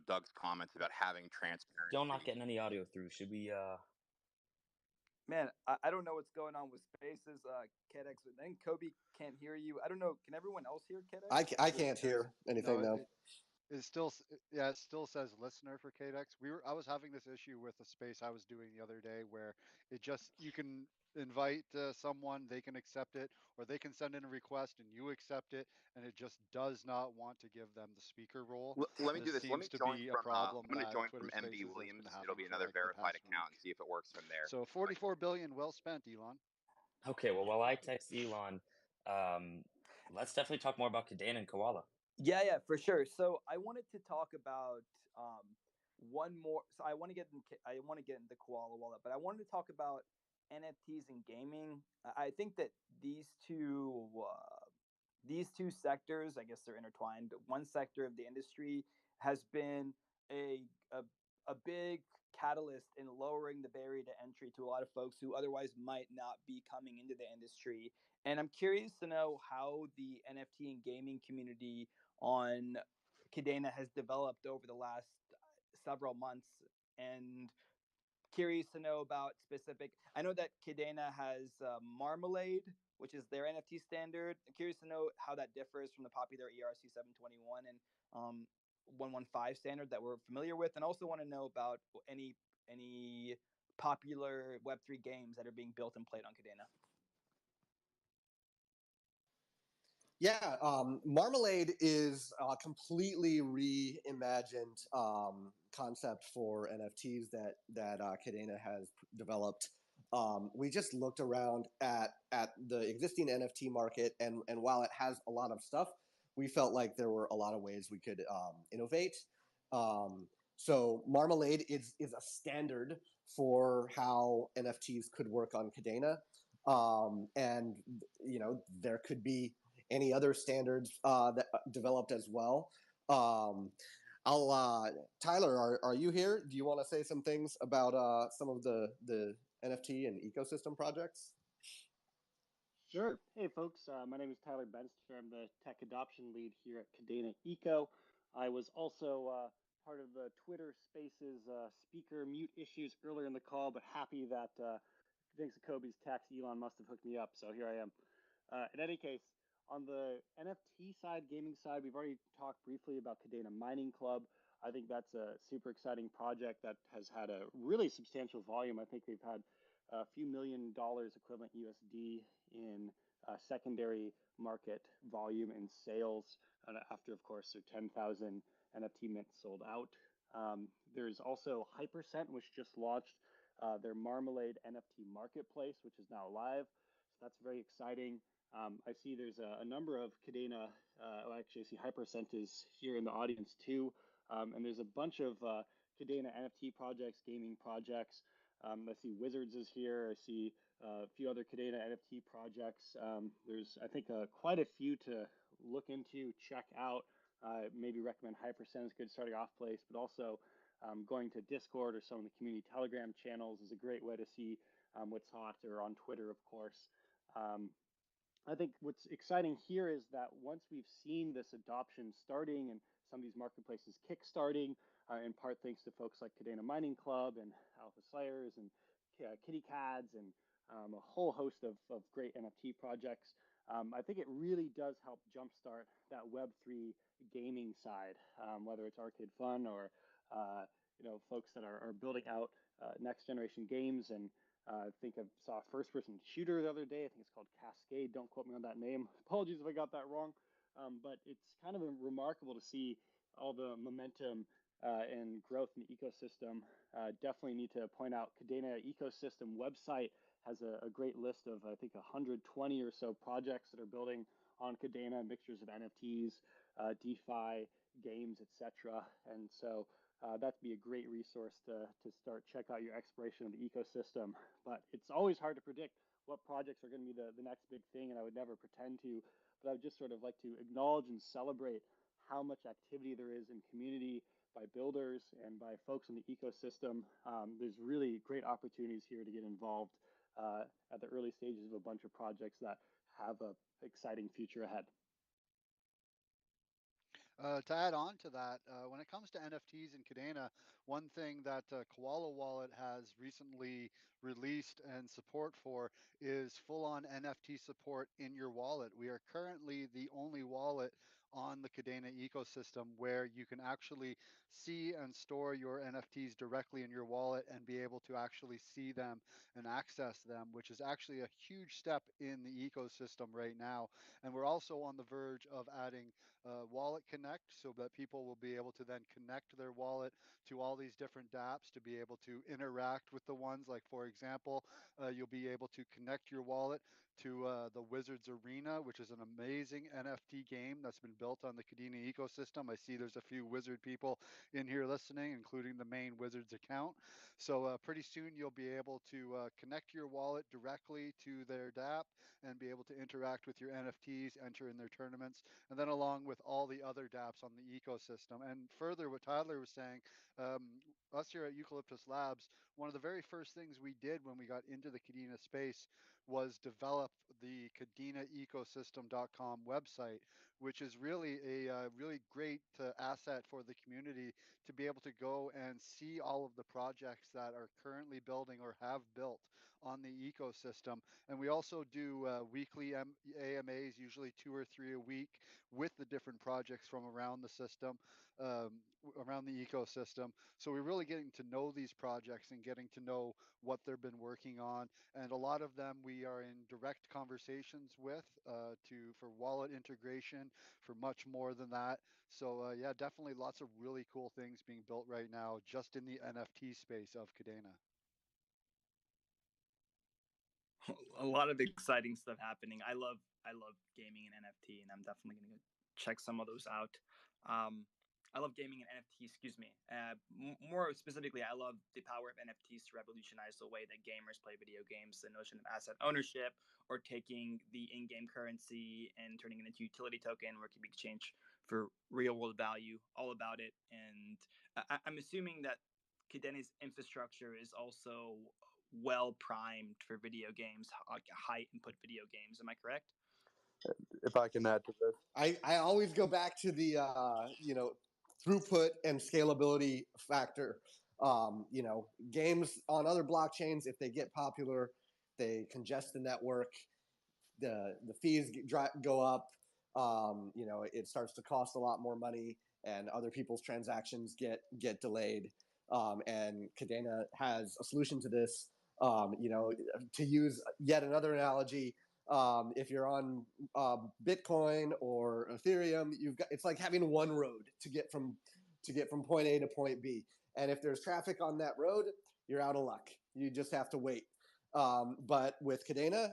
Doug's comments about having transparency. Still not getting any audio through. Should we? Man, I don't know what's going on with Spaces, KDX. I think Kobe can't hear you. I don't know. Can everyone else hear KDX? I can't hear anything now. It still says listener for KDX. I was having this issue with a space I was doing the other day where you can invite someone, they can accept it, or they can send in a request and you accept it, and it just does not want to give them the speaker role. Let me do this. Let me join from problem I'm going to join Twitter from MD Spaces Williams. has been It'll be having another for, like, the verified past account week. and see if it works from there. So 44 billion well spent, Elon. Okay, well, while I text Elon, let's definitely talk more about Kadena and Koala. Yeah, for sure. So I wanted to talk about one more. So I want to get into Koala Wallet, but I wanted to talk about NFTs and gaming. I think that these two sectors, I guess they're intertwined. One sector of the industry has been a a, a big catalyst in lowering the barrier to entry to a lot of folks who otherwise might not be coming into the industry. And I'm curious to know how the NFT and gaming community on Kadena has developed over the last several months, and curious to know about specific. I know that Kadena has Marmalade, which is their NFT standard. I'm curious to know how that differs from the popular ERC 721 and 115 standard that we're familiar with, and also want to know about any popular Web3 games that are being built and played on Kadena. Yeah, Marmalade is a completely reimagined concept for NFTs that Kadena has developed. We just looked around at the existing NFT market, and while it has a lot of stuff, we felt like there were a lot of ways we could innovate. So Marmalade is a standard for how NFTs could work on Kadena, and there could be any other standards that developed as well. Tyler, are you here? Do you want to say some things about some of the NFT and ecosystem projects? Sure. Hey, folks. My name is Tyler Benster. I'm the tech adoption lead here at Kadena Eco. I was also part of the Twitter Spaces speaker mute issues earlier in the call, but happy that thanks to Kobe's text, Elon must have hooked me up. So here I am. In any case, on the NFT side, gaming side, we've already talked briefly about Kadena Mining Club. I think that's a super exciting project that has had a really substantial volume. I think they've had a few $1 million equivalent USD in secondary market volume and sales after, of course, their 10,000 NFT mints sold out. There's also Hypercent, which just launched their Marmalade NFT marketplace, which is now live. So that's very exciting. I see there's a number of Kadena, actually I see Hypercent is here in the audience too. And there's a bunch of Kadena NFT projects, gaming projects. I see Wizards is here. I see a few other Kadena NFT projects. There's, I think, quite a few to look into, check out. Maybe recommend Hypercent is a good starting off place, but also going to Discord or some of the community Telegram channels is a great way to see what's hot, or on Twitter, of course. I think what's exciting here is that once we've seen this adoption starting and some of these marketplaces kickstarting, in part thanks to folks like Kadena Mining Club and Alpha Slayers and Kitty Cads and a whole host of great NFT projects, I think it really does help jumpstart that Web3 gaming side, whether it's Arcade Fun or folks that are building out next generation games. And I think I saw a first-person shooter the other day. I think it's called Cascade. Don't quote me on that name. Apologies if I got that wrong. But it's kind of remarkable to see all the momentum and growth in the ecosystem. Definitely need to point out Kadena ecosystem website has a great list of, I think, 120 or so projects that are building on Kadena, mixtures of NFTs, DeFi, games, etc. And so that'd be a great resource to start check out your exploration of the ecosystem. But it's always hard to predict what projects are going to be the next big thing, and I would never pretend to. But I would just sort of like to acknowledge and celebrate how much activity there is in community by builders and by folks in the ecosystem. There's really great opportunities here to get involved at the early stages of a bunch of projects that have an exciting future ahead. To add on to that, when it comes to NFTs in Kadena, one thing that Koala Wallet has recently released and support for is full-on NFT support in your wallet. We are currently the only wallet on the Kadena ecosystem where you can actually see and store your NFTs directly in your wallet and be able to actually see them and access them, which is actually a huge step in the ecosystem right now. And we're also on the verge of adding Wallet Connect, so that people will be able to then connect their wallet to all these different dApps to be able to interact with the ones. Like, for example, you'll be able to connect your wallet to the Wizards Arena, which is an amazing NFT game that's been built on the Kadena ecosystem. I see there's a few Wizard people in here listening, including the main Wizards account. So pretty soon you'll be able to connect your wallet directly to their dApp and be able to interact with your NFTs, enter in their tournaments, and then along with all the other dApps on the ecosystem. And further, what Tyler was saying, us here at Eucalyptus Labs, one of the very first things we did when we got into the Kadena space was develop the KadenaEcosystem.com website, which is really a really great asset for the community to be able to go and see all of the projects that are currently building or have built on the ecosystem. And we also do weekly AMAs, usually 2 or 3 a week, with the different projects from around the system, around the ecosystem. So we're really getting to know these projects and getting to know what they've been working on. And a lot of them we are in direct conversations with for wallet integration, for much more than that. So yeah, definitely lots of really cool things being built right now just in the NFT space of Kadena. A lot of exciting stuff happening. I love gaming and NFT, and I'm definitely going to check some of those out. I love gaming and NFT. Excuse me. More specifically, I love the power of NFTs to revolutionize the way that gamers play video games. The notion of asset ownership, or taking the in-game currency and turning it into a utility token where it can be exchanged for real-world value. All about it. And I'm assuming that Kadena's infrastructure is also well primed for video games, like high input video games. Am I correct? If I can add to this, I always go back to the throughput and scalability factor. Games on other blockchains, if they get popular, they congest the network. The fees go up. It starts to cost a lot more money, and other people's transactions get delayed. And Kadena has a solution to this. To use yet another analogy, if you're on Bitcoin or Ethereum, it's like having one road to get from point A to point B. And if there's traffic on that road, you're out of luck. You just have to wait. But with Kadena,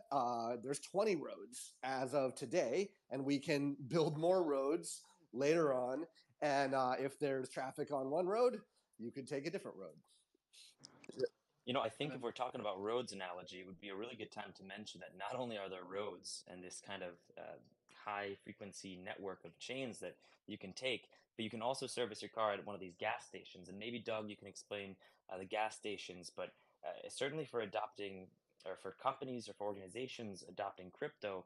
there's 20 roads as of today, and we can build more roads later on. And if there's traffic on one road, you could take a different road. I And think if then we're talking about roads analogy, it would be a really good time to mention that not only are there roads and this kind of high frequency network of chains that you can take, but you can also service your car at one of these gas stations. And maybe, Doug, you can explain the gas stations, but certainly for adopting or for companies or for organizations adopting crypto,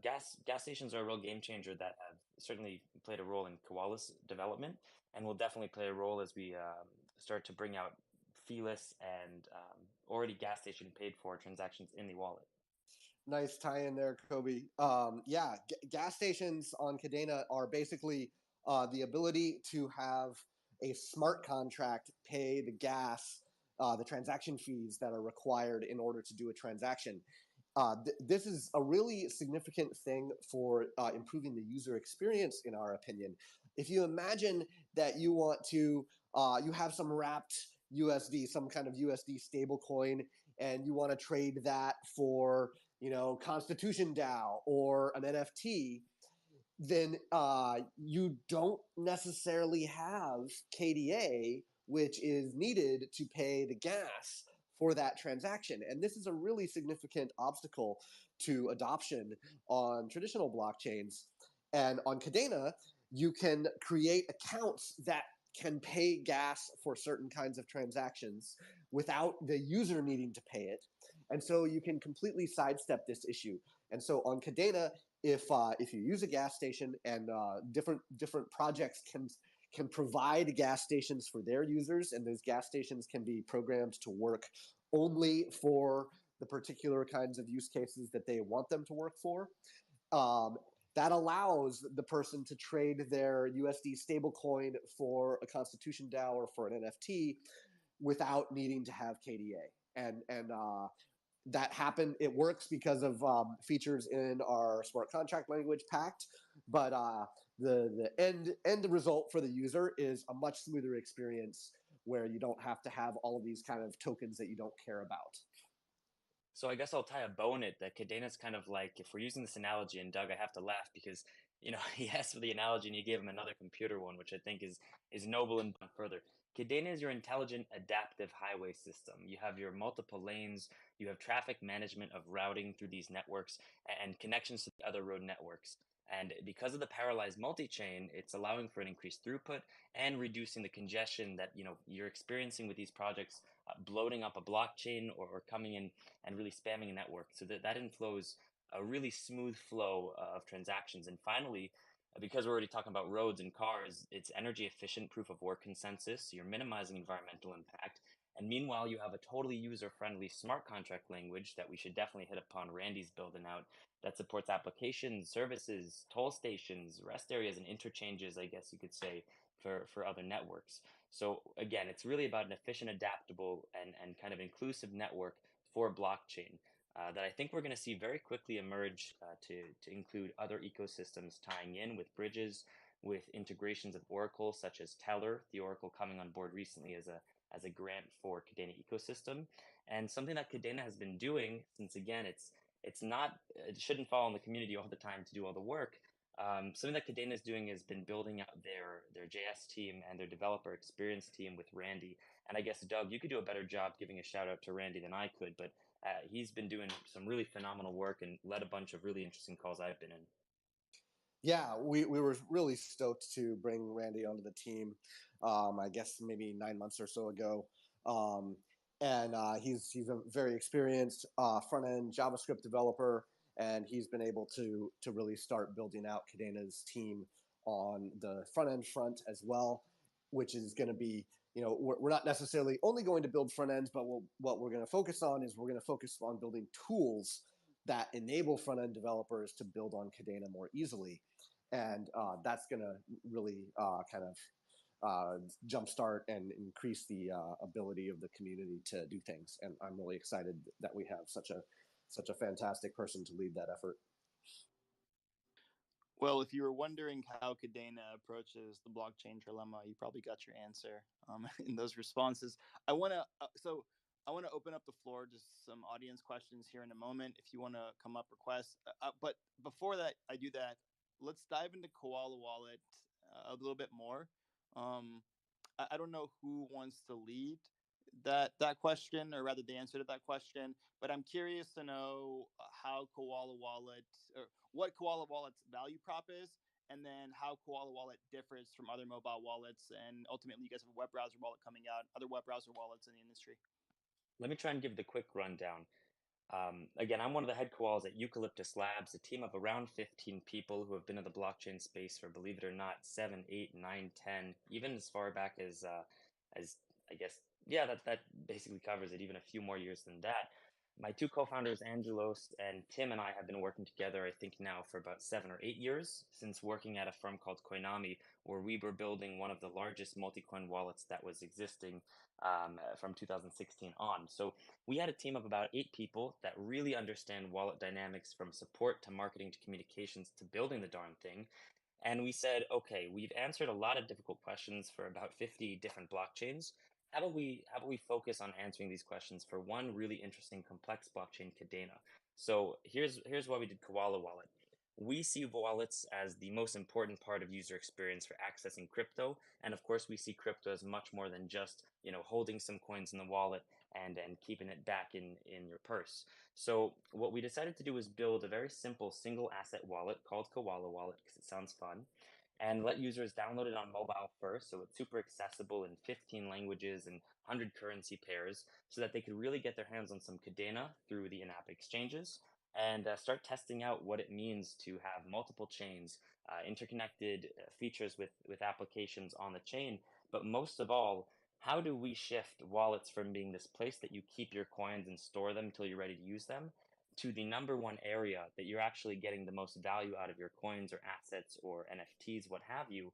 gas stations are a real game changer that have certainly played a role in Koala's development and will definitely play a role as we start to bring out feeless and already gas station paid for transactions in the wallet. Nice tie in there, Kobe. Yeah, gas stations on Kadena are basically the ability to have a smart contract pay the gas, the transaction fees that are required in order to do a transaction. This is a really significant thing for improving the user experience, in our opinion. If you imagine that you want to, you have some wrapped USD, some kind of USD stablecoin, and you want to trade that for, Constitution DAO or an NFT, then you don't necessarily have KDA, which is needed to pay the gas for that transaction. And this is a really significant obstacle to adoption on traditional blockchains. And on Kadena, you can create accounts that can pay gas for certain kinds of transactions without the user needing to pay it. And so you can completely sidestep this issue. And so on Kadena, if you use a gas station and different projects can provide gas stations for their users, and those gas stations can be programmed to work only for the particular kinds of use cases that they want them to work for. That allows the person to trade their USD stablecoin for a Constitution DAO or for an NFT without needing to have KDA. And that happen. It works because of features in our smart contract language pact, but the end result for the user is a much smoother experience where you don't have to have all of these kind of tokens that you don't care about. So I guess I'll tie a bow in it that Kadena's kind of like, if we're using this analogy, and Doug, I have to laugh because he asked for the analogy and you gave him another computer one, which I think is noble and done further. Kadena is your intelligent adaptive highway system. You have your multiple lanes, you have traffic management of routing through these networks and connections to the other road networks. And because of the parallelized multi-chain, it's allowing for an increased throughput and reducing the congestion that you're experiencing with these projects bloating up a blockchain or coming in and really spamming a network. So that inflows a really smooth flow of transactions. And finally, because we're already talking about roads and cars, it's energy efficient proof of work consensus. So you're minimizing environmental impact. And meanwhile, you have a totally user friendly smart contract language that we should definitely hit upon. Randy's building out that supports applications, services, toll stations, rest areas, and interchanges, I guess you could say, for other networks. So again, it's really about an efficient, adaptable, and kind of inclusive network for blockchain that I think we're going to see very quickly emerge to include other ecosystems tying in with bridges, with integrations of Oracle, such as Teller, the Oracle coming on board recently as a grant for Kadena ecosystem, and something that Kadena has been doing since again it shouldn't fall on the community all the time to do all the work. Something that Kadena is doing has been building out their JS team and their developer experience team with Randy. And I guess, Doug, you could do a better job giving a shout out to Randy than I could, but he's been doing some really phenomenal work and led a bunch of really interesting calls I've been in. Yeah, we were really stoked to bring Randy onto the team. I guess maybe 9 months or so ago, and he's a very experienced front end JavaScript developer, and he's been able to really start building out Kadena's team on the front end front as well, which is going to be, we're not necessarily only going to build front ends, but what we're going to focus on is we're going to focus on building tools that enable front end developers to build on Kadena more easily. And that's going to really kind of jumpstart and increase the ability of the community to do things. And I'm really excited that we have such a fantastic person to lead that effort. Well, if you were wondering how Kadena approaches the blockchain trilemma, you probably got your answer in those responses. I want to I want to open up the floor to some audience questions here in a moment. If you want to come up, request. But before that, I do that. Let's dive into Koala Wallet a little bit more. I don't know who wants to lead that question, or rather the answer to that question. But I'm curious to know how Koala Wallet, or what Koala Wallet's value prop is, and then how Koala Wallet differs from other mobile wallets. And ultimately, you guys have a web browser wallet coming out, other web browser wallets in the industry. Let me try and give the quick rundown. Again, I'm one of the head koalas at Eucalyptus Labs, a team of around 15 people who have been in the blockchain space for, believe it or not, 7, 8, 9, 10, even as far back as I guess, yeah, that basically covers it, even a few more years than that. My two co-founders, Angelos and Tim, and I have been working together, I think now for about 7 or 8 years, since working at a firm called Koinami, where we were building one of the largest multi-coin wallets that was existing from 2016 on. So we had a team of about 8 people that really understand wallet dynamics, from support to marketing to communications to building the darn thing. And we said, okay, we've answered a lot of difficult questions for about 50 different blockchains. How about we focus on answering these questions for one really interesting complex blockchain, Kadena? So here's why we did Koala Wallet. We see wallets as the most important part of user experience for accessing crypto, and of course we see crypto as much more than just holding some coins in the wallet and keeping it back in your purse. So what we decided to do was build a very simple single asset wallet called Koala Wallet, because it sounds fun, and let users download it on mobile first, so it's super accessible in 15 languages and 100 currency pairs, so that they could really get their hands on some Kadena through the in-app exchanges, and start testing out what it means to have multiple chains, interconnected features with applications on the chain. But most of all, how do we shift wallets from being this place that you keep your coins and store them until you're ready to use them, to the number one area that you're actually getting the most value out of your coins or assets or NFTs, what have you,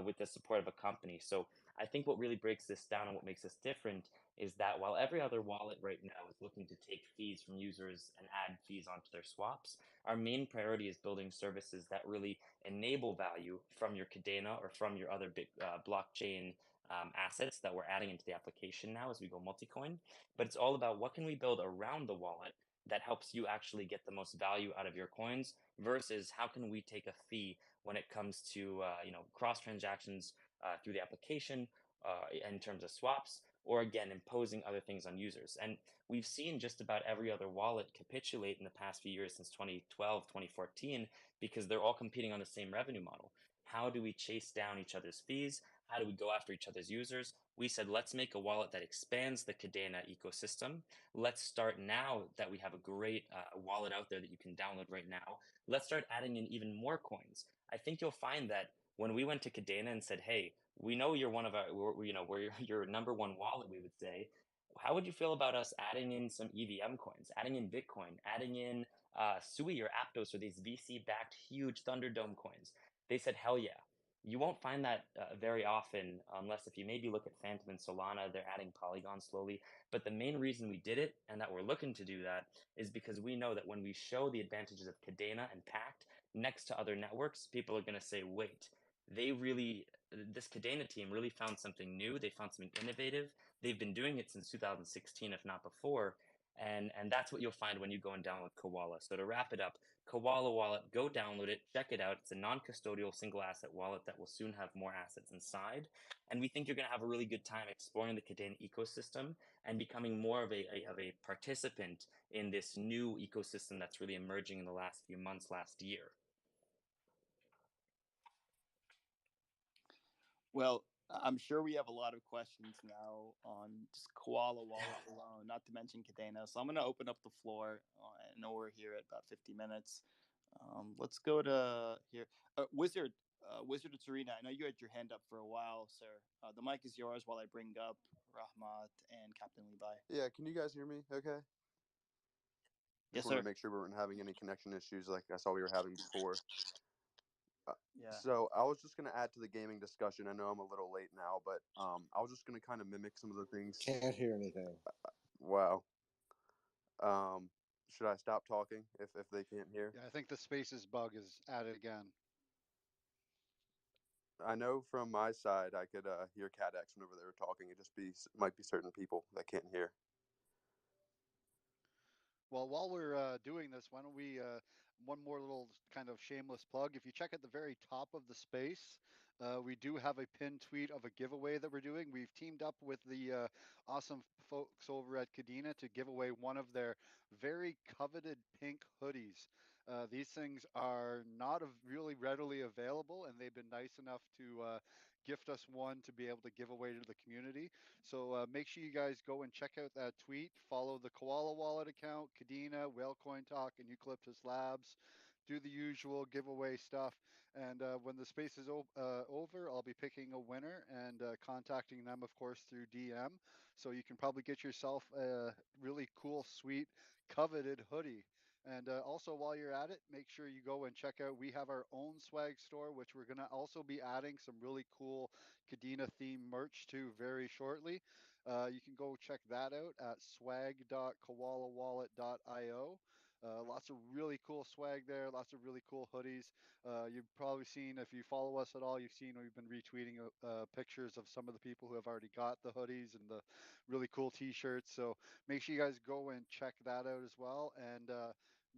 with the support of a company? So I think what really breaks this down and what makes us different is that while every other wallet right now is looking to take fees from users and add fees onto their swaps, our main priority is building services that really enable value from your Kadena or from your other big blockchain assets that we're adding into the application now as we go multi-coin. But it's all about what can we build around the wallet that helps you actually get the most value out of your coins, versus how can we take a fee when it comes to cross transactions through the application, in terms of swaps, or again imposing other things on users. And we've seen just about every other wallet capitulate in the past few years, since 2012, 2014, because they're all competing on the same revenue model. How do we chase down each other's fees? How do we go after each other's users? We said, let's make a wallet that expands the Kadena ecosystem. Let's start, now that we have a great wallet out there that you can download right now, let's start adding in even more coins. I think you'll find that when we went to Kadena and said, hey, we know you're one of our, we're your number one wallet, we would say, how would you feel about us adding in some EVM coins, adding in Bitcoin, adding in Sui or Aptos, or these VC-backed huge Thunderdome coins? They said, hell yeah. You won't find that very often, unless if you maybe look at Phantom and Solana, they're adding Polygon slowly. But the main reason we did it, and that we're looking to do that, is because we know that when we show the advantages of Kadena and Pact next to other networks, people are going to say, wait, this Kadena team really found something new. They found something innovative. They've been doing it since 2016, if not before. And that's what you'll find when you go and download Koala. So to wrap it up, Koala Wallet, go download it, check it out. It's a non-custodial single asset wallet that will soon have more assets inside. And we think you're going to have a really good time exploring the Kadena ecosystem and becoming more of a participant in this new ecosystem that's really emerging in the last few months, last year. Well, I'm sure we have a lot of questions now on just Koala Wallet alone, not to mention Kadena. So I'm going to open up the floor. I know we're here at about 50 minutes. Let's go to here. Wizard of Serena, I know you had your hand up for a while, sir. The mic is yours while I bring up Rahmat and Captain Levi. Yeah, can you guys hear me okay? Yes, Just wanted sir. to make sure we weren't having any connection issues like I saw we were having before. Yeah. So I was just going to add to the gaming discussion. I know I'm a little late now, but I was just going to kind of mimic some of the things. Can't hear anything. Wow. Should I stop talking if they can't hear? Yeah, I think the spaces bug is at it again. I know from my side I could hear KDX whenever they were talking. It just might be certain people that can't hear. Well, while we're doing this, why don't we one more little kind of shameless plug? If you check at the very top of the space, We do have a pinned tweet of a giveaway that we're doing. We've teamed up with the awesome folks over at Kadena to give away one of their very coveted pink hoodies. These things are not really readily available, and they've been nice enough to gift us one to be able to give away to the community. So make sure you guys go and check out that tweet. Follow the Koala Wallet account, Kadena, Whalecoin Talk, and Eucalyptus Labs. Do the usual giveaway stuff. And when the space is over, I'll be picking a winner and contacting them, of course, through DM. So you can probably get yourself a really cool, sweet, coveted hoodie. And also, while you're at it, make sure you go and check out. We have our own swag store, which we're going to also be adding some really cool Kadena theme merch to very shortly. You can go check that out at swag.koalawallet.io. Lots of really cool swag there, lots of really cool hoodies. You've probably seen, if you follow us at all, you've seen we've been retweeting pictures of some of the people who have already got the hoodies and the really cool t-shirts. So make sure you guys go and check that out as well. And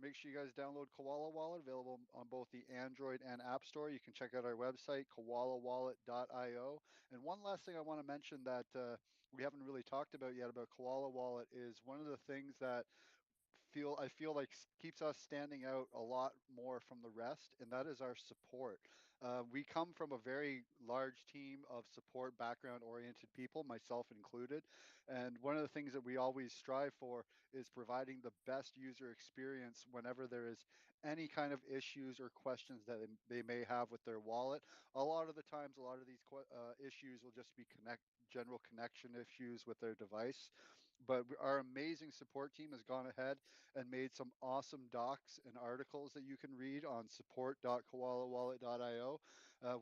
make sure you guys download Koala Wallet, available on both the Android and App Store. You can check out our website, koalawallet.io. And one last thing I want to mention that we haven't really talked about yet about Koala Wallet is one of the things that I feel like keeps us standing out a lot more from the rest, and that is our support. We come from a very large team of support background oriented people, myself included. And one of the things that we always strive for is providing the best user experience whenever there is any kind of issues or questions that they may have with their wallet. A lot of the times, a lot of these issues will just be general connection issues with their device. But our amazing support team has gone ahead and made some awesome docs and articles that you can read on support.koalawallet.io.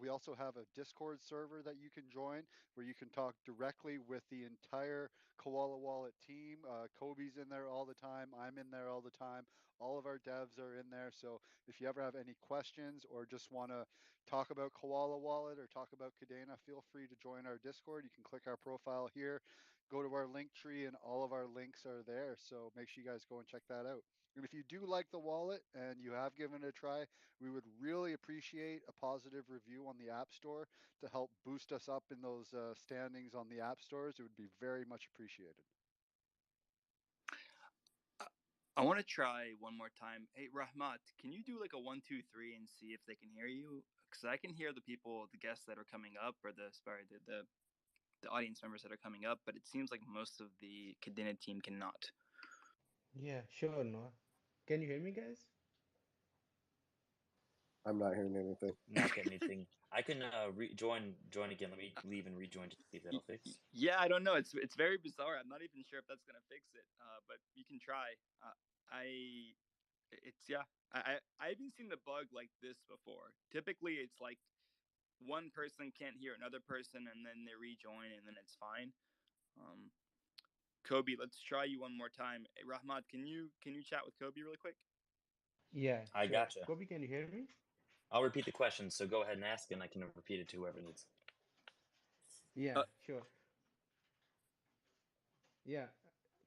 We also have a Discord server that you can join where you can talk directly with the entire Koala Wallet team. Kobe's in there all the time. I'm in there all the time. All of our devs are in there. So if you ever have any questions or just want to talk about Koala Wallet or talk about Kadena, feel free to join our Discord. You can click our profile here, go to our link tree, and all of our links are there. So make sure you guys go and check that out. And if you do like the wallet and you have given it a try, we would really appreciate a positive review on the App Store to help boost us up in those standings on the App Stores. It would be very much appreciated. I want to try one more time. Hey, Rahmat, can you do like a 1, 2, 3 and see if they can hear you? Because I can hear the people, the guests that are coming up, or the audience members that are coming up, but it seems like most of the Kadena team cannot. Yeah, sure, Noah. Can you hear me, guys? I'm not hearing anything. Not getting anything. I can join again. Let me leave and rejoin to see if that'll fix. Yeah, I don't know. It's very bizarre. I'm not even sure if that's gonna fix it. But you can try. I it's yeah. I haven't seen the bug like this before. Typically, it's like one person can't hear another person, and then they rejoin, and then it's fine. Um, Kobe, let's try you one more time. Hey, Rahmat, can you chat with Kobe really quick? Yeah, I sure. gotcha. Kobe, can you hear me? I'll repeat the question, so go ahead and ask, and I can repeat it to whoever needs. Yeah, Uh, sure. Yeah,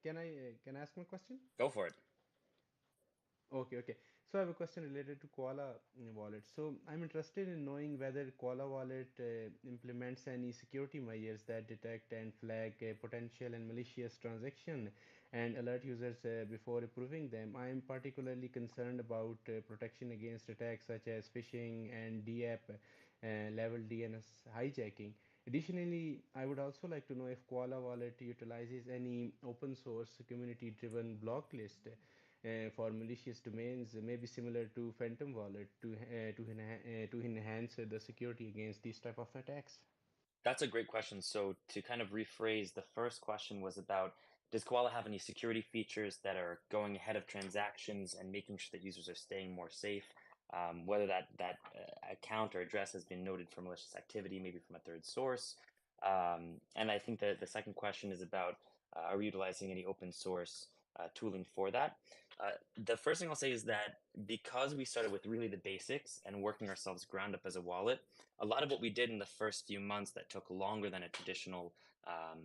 can I ask my question? Go for it. Okay, okay. So I have a question related to Koala wallet. So I'm interested in knowing whether Koala wallet implements any security measures that detect and flag potential and malicious transaction and alert users before approving them. I am particularly concerned about protection against attacks such as phishing and DApp level DNS hijacking. Additionally, I would also like to know if Koala wallet utilizes any open source community driven block list for malicious domains, maybe similar to Phantom Wallet, to enhance the security against these type of attacks. That's a great question. So to kind of rephrase, the first question was about, does Koala have any security features that are going ahead of transactions and making sure that users are staying more safe? Whether that account or address has been noted for malicious activity, maybe from a third source. And I think that the second question is about, are we utilizing any open source tooling for that? The first thing I'll say is that because we started with really the basics and working ourselves ground up as a wallet, a lot of what we did in the first few months that took longer than a traditional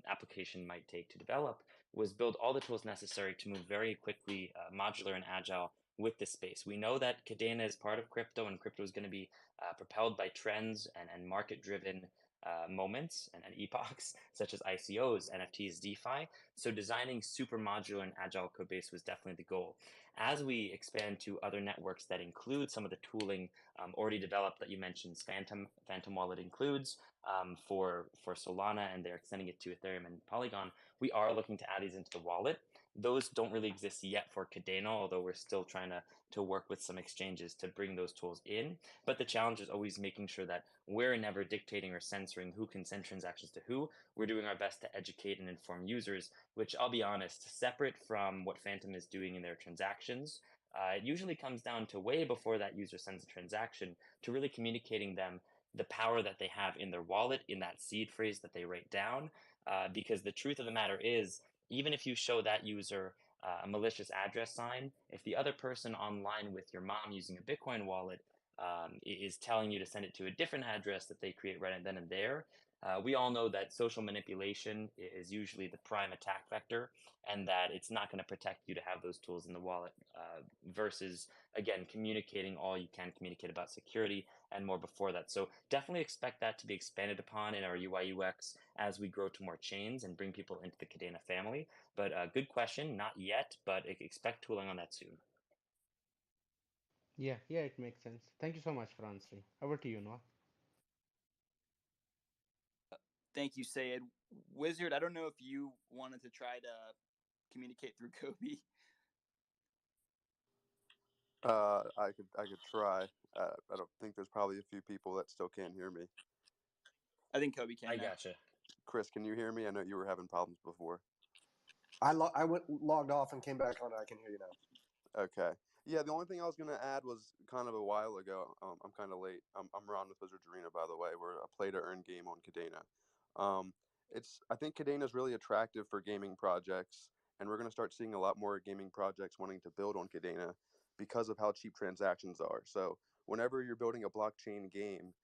application might take to develop was build all the tools necessary to move very quickly, modular and agile with this space. We know that Kadena is part of crypto, and crypto is going to be propelled by trends and market-driven moments and epochs, such as ICOs, NFTs, DeFi. So designing super modular and agile code base was definitely the goal. As we expand to other networks that include some of the tooling already developed that you mentioned, Phantom Wallet includes for Solana, and they're extending it to Ethereum and Polygon, we are looking to add these into the wallet. Those don't really exist yet for Kadena, although we're still trying to work with some exchanges to bring those tools in. But the challenge is always making sure that we're never dictating or censoring who can send transactions to who. We're doing our best to educate and inform users, which I'll be honest, separate from what Phantom is doing in their transactions, it usually comes down to way before that user sends a transaction to really communicating them the power that they have in their wallet, in that seed phrase that they write down. Because the truth of the matter is, even if you show that user a malicious address sign, if the other person online with your mom using a Bitcoin wallet is telling you to send it to a different address that they create right then and there, we all know that social manipulation is usually the prime attack vector, and that it's not going to protect you to have those tools in the wallet versus, again, communicating all you can communicate about security and more before that. So definitely expect that to be expanded upon in our UI UX as we grow to more chains and bring people into the Kadena family. But good question, not yet, but expect tooling on that soon. Yeah, yeah, it makes sense. Thank you so much for answering. Over to you, Noah. Thank you, Sayed. Wizard, I don't know if you wanted to try to communicate through Kobe. I could try. I don't think there's probably a few people that still can't hear me. I think Kobe can I now. gotcha. Chris, can you hear me? I know you were having problems before. I went logged off and came back on. I can hear you now. Okay. Yeah, the only thing I was gonna add was kind of a while ago. I'm kind of late. I'm Ron with Wizards Arena, by the way. We're a play-to-earn game on Kadena. Um, I think Kadena is really attractive for gaming projects, and we're gonna start seeing a lot more gaming projects wanting to build on Kadena because of how cheap transactions are. So whenever you're building a blockchain game,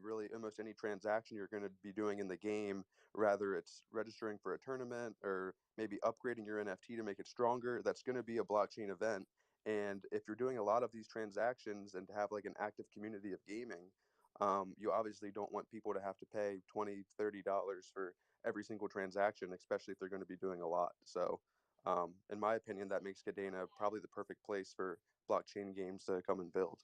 really almost any transaction you're going to be doing in the game, rather it's registering for a tournament or maybe upgrading your NFT to make it stronger, that's going to be a blockchain event. And if you're doing a lot of these transactions and to have like an active community of gaming, you obviously don't want people to have to pay $20, $30 for every single transaction, especially if they're going to be doing a lot. So in my opinion, that makes Kadena probably the perfect place for blockchain games to come and build.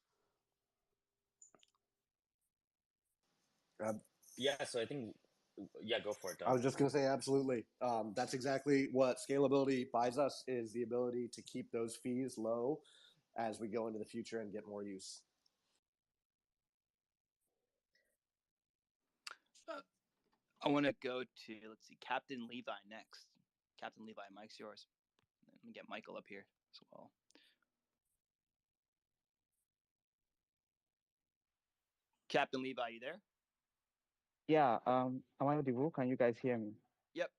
Yeah, so I think, yeah, go for it, Doug. I was just going to say, absolutely. That's exactly what scalability buys us, is the ability to keep those fees low as we go into the future and get more use. I want to go to, let's see, Captain Levi next. Captain Levi, Mike's yours. Let me get Michael up here as well. Captain Levi, you there? Yeah, am I audible? Can you guys hear me? Yep.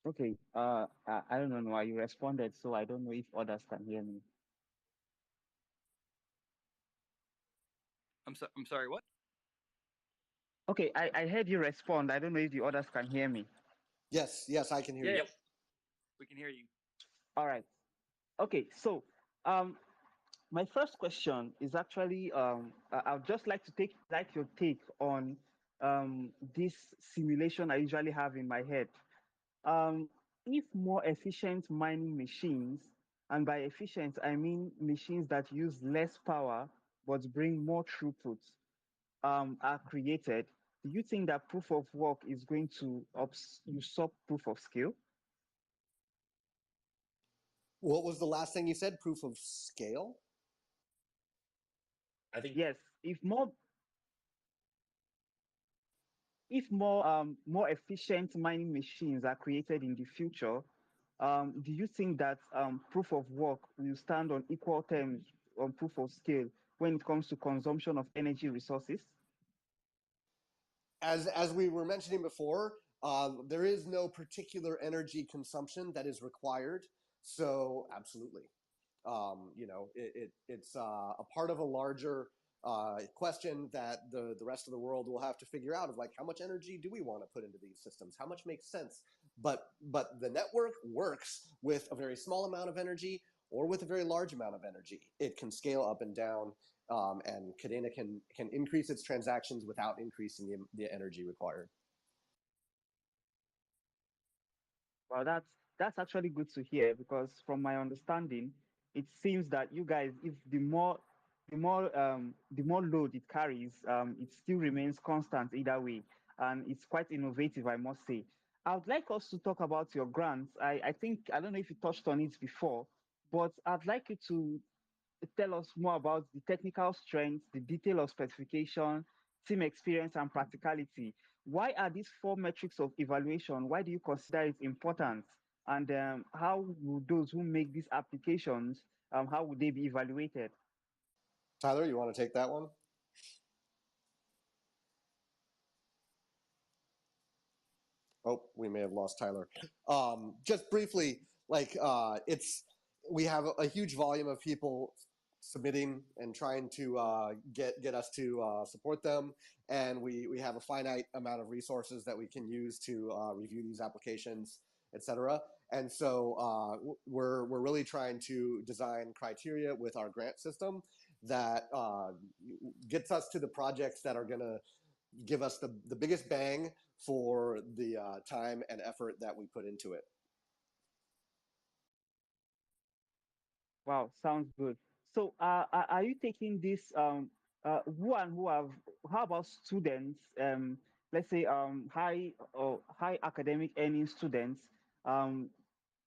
Okay, I don't know why you responded, so I don't know if others can hear me. I'm sorry, what? Okay, I heard you respond. I don't know if the others can hear me. Yes, I can hear you. Yep. We can hear you. All right. Okay, so my first question is actually I'd just like to like your take on this simulation I usually have in my head. If more efficient mining machines, and by efficient I mean machines that use less power but bring more throughput, are created, do you think that proof of work is going to usurp proof of skill? What was the last thing you said? Proof of scale? I think Yes, if more efficient mining machines are created in the future, do you think that proof of work will stand on equal terms on proof of scale when it comes to consumption of energy resources? As we were mentioning before, there is no particular energy consumption that is required. So absolutely, it's a part of a larger question that the rest of the world will have to figure out, of like, how much energy do we want to put into these systems? How much makes sense? but the network works with a very small amount of energy or with a very large amount of energy. It can scale up and down, and Kadena can increase its transactions without increasing the energy required. Well, that's actually good to hear because from my understanding, it seems that you guys, if the more load it carries, it still remains constant either way, and it's quite innovative, I must say. I would like us to talk about your grants. I think I don't know if you touched on it before, but I'd like you to tell us more about the technical strengths, the detail of specification, team experience, and practicality. Why are these four metrics of evaluation? Why do you consider it important? And how will those who make these applications, how would they be evaluated? Tyler, you want to take that one? Oh, we may have lost Tyler. Just briefly, we have a huge volume of people submitting and trying to get us to support them, and we have a finite amount of resources that we can use to review these applications, etc. And so we're really trying to design criteria with our grant system that gets us to the projects that are going to give us the biggest bang for the time and effort that we put into it. Wow, sounds good. So, are you taking this? Who have? How about students? Let's say high academic earning students, um,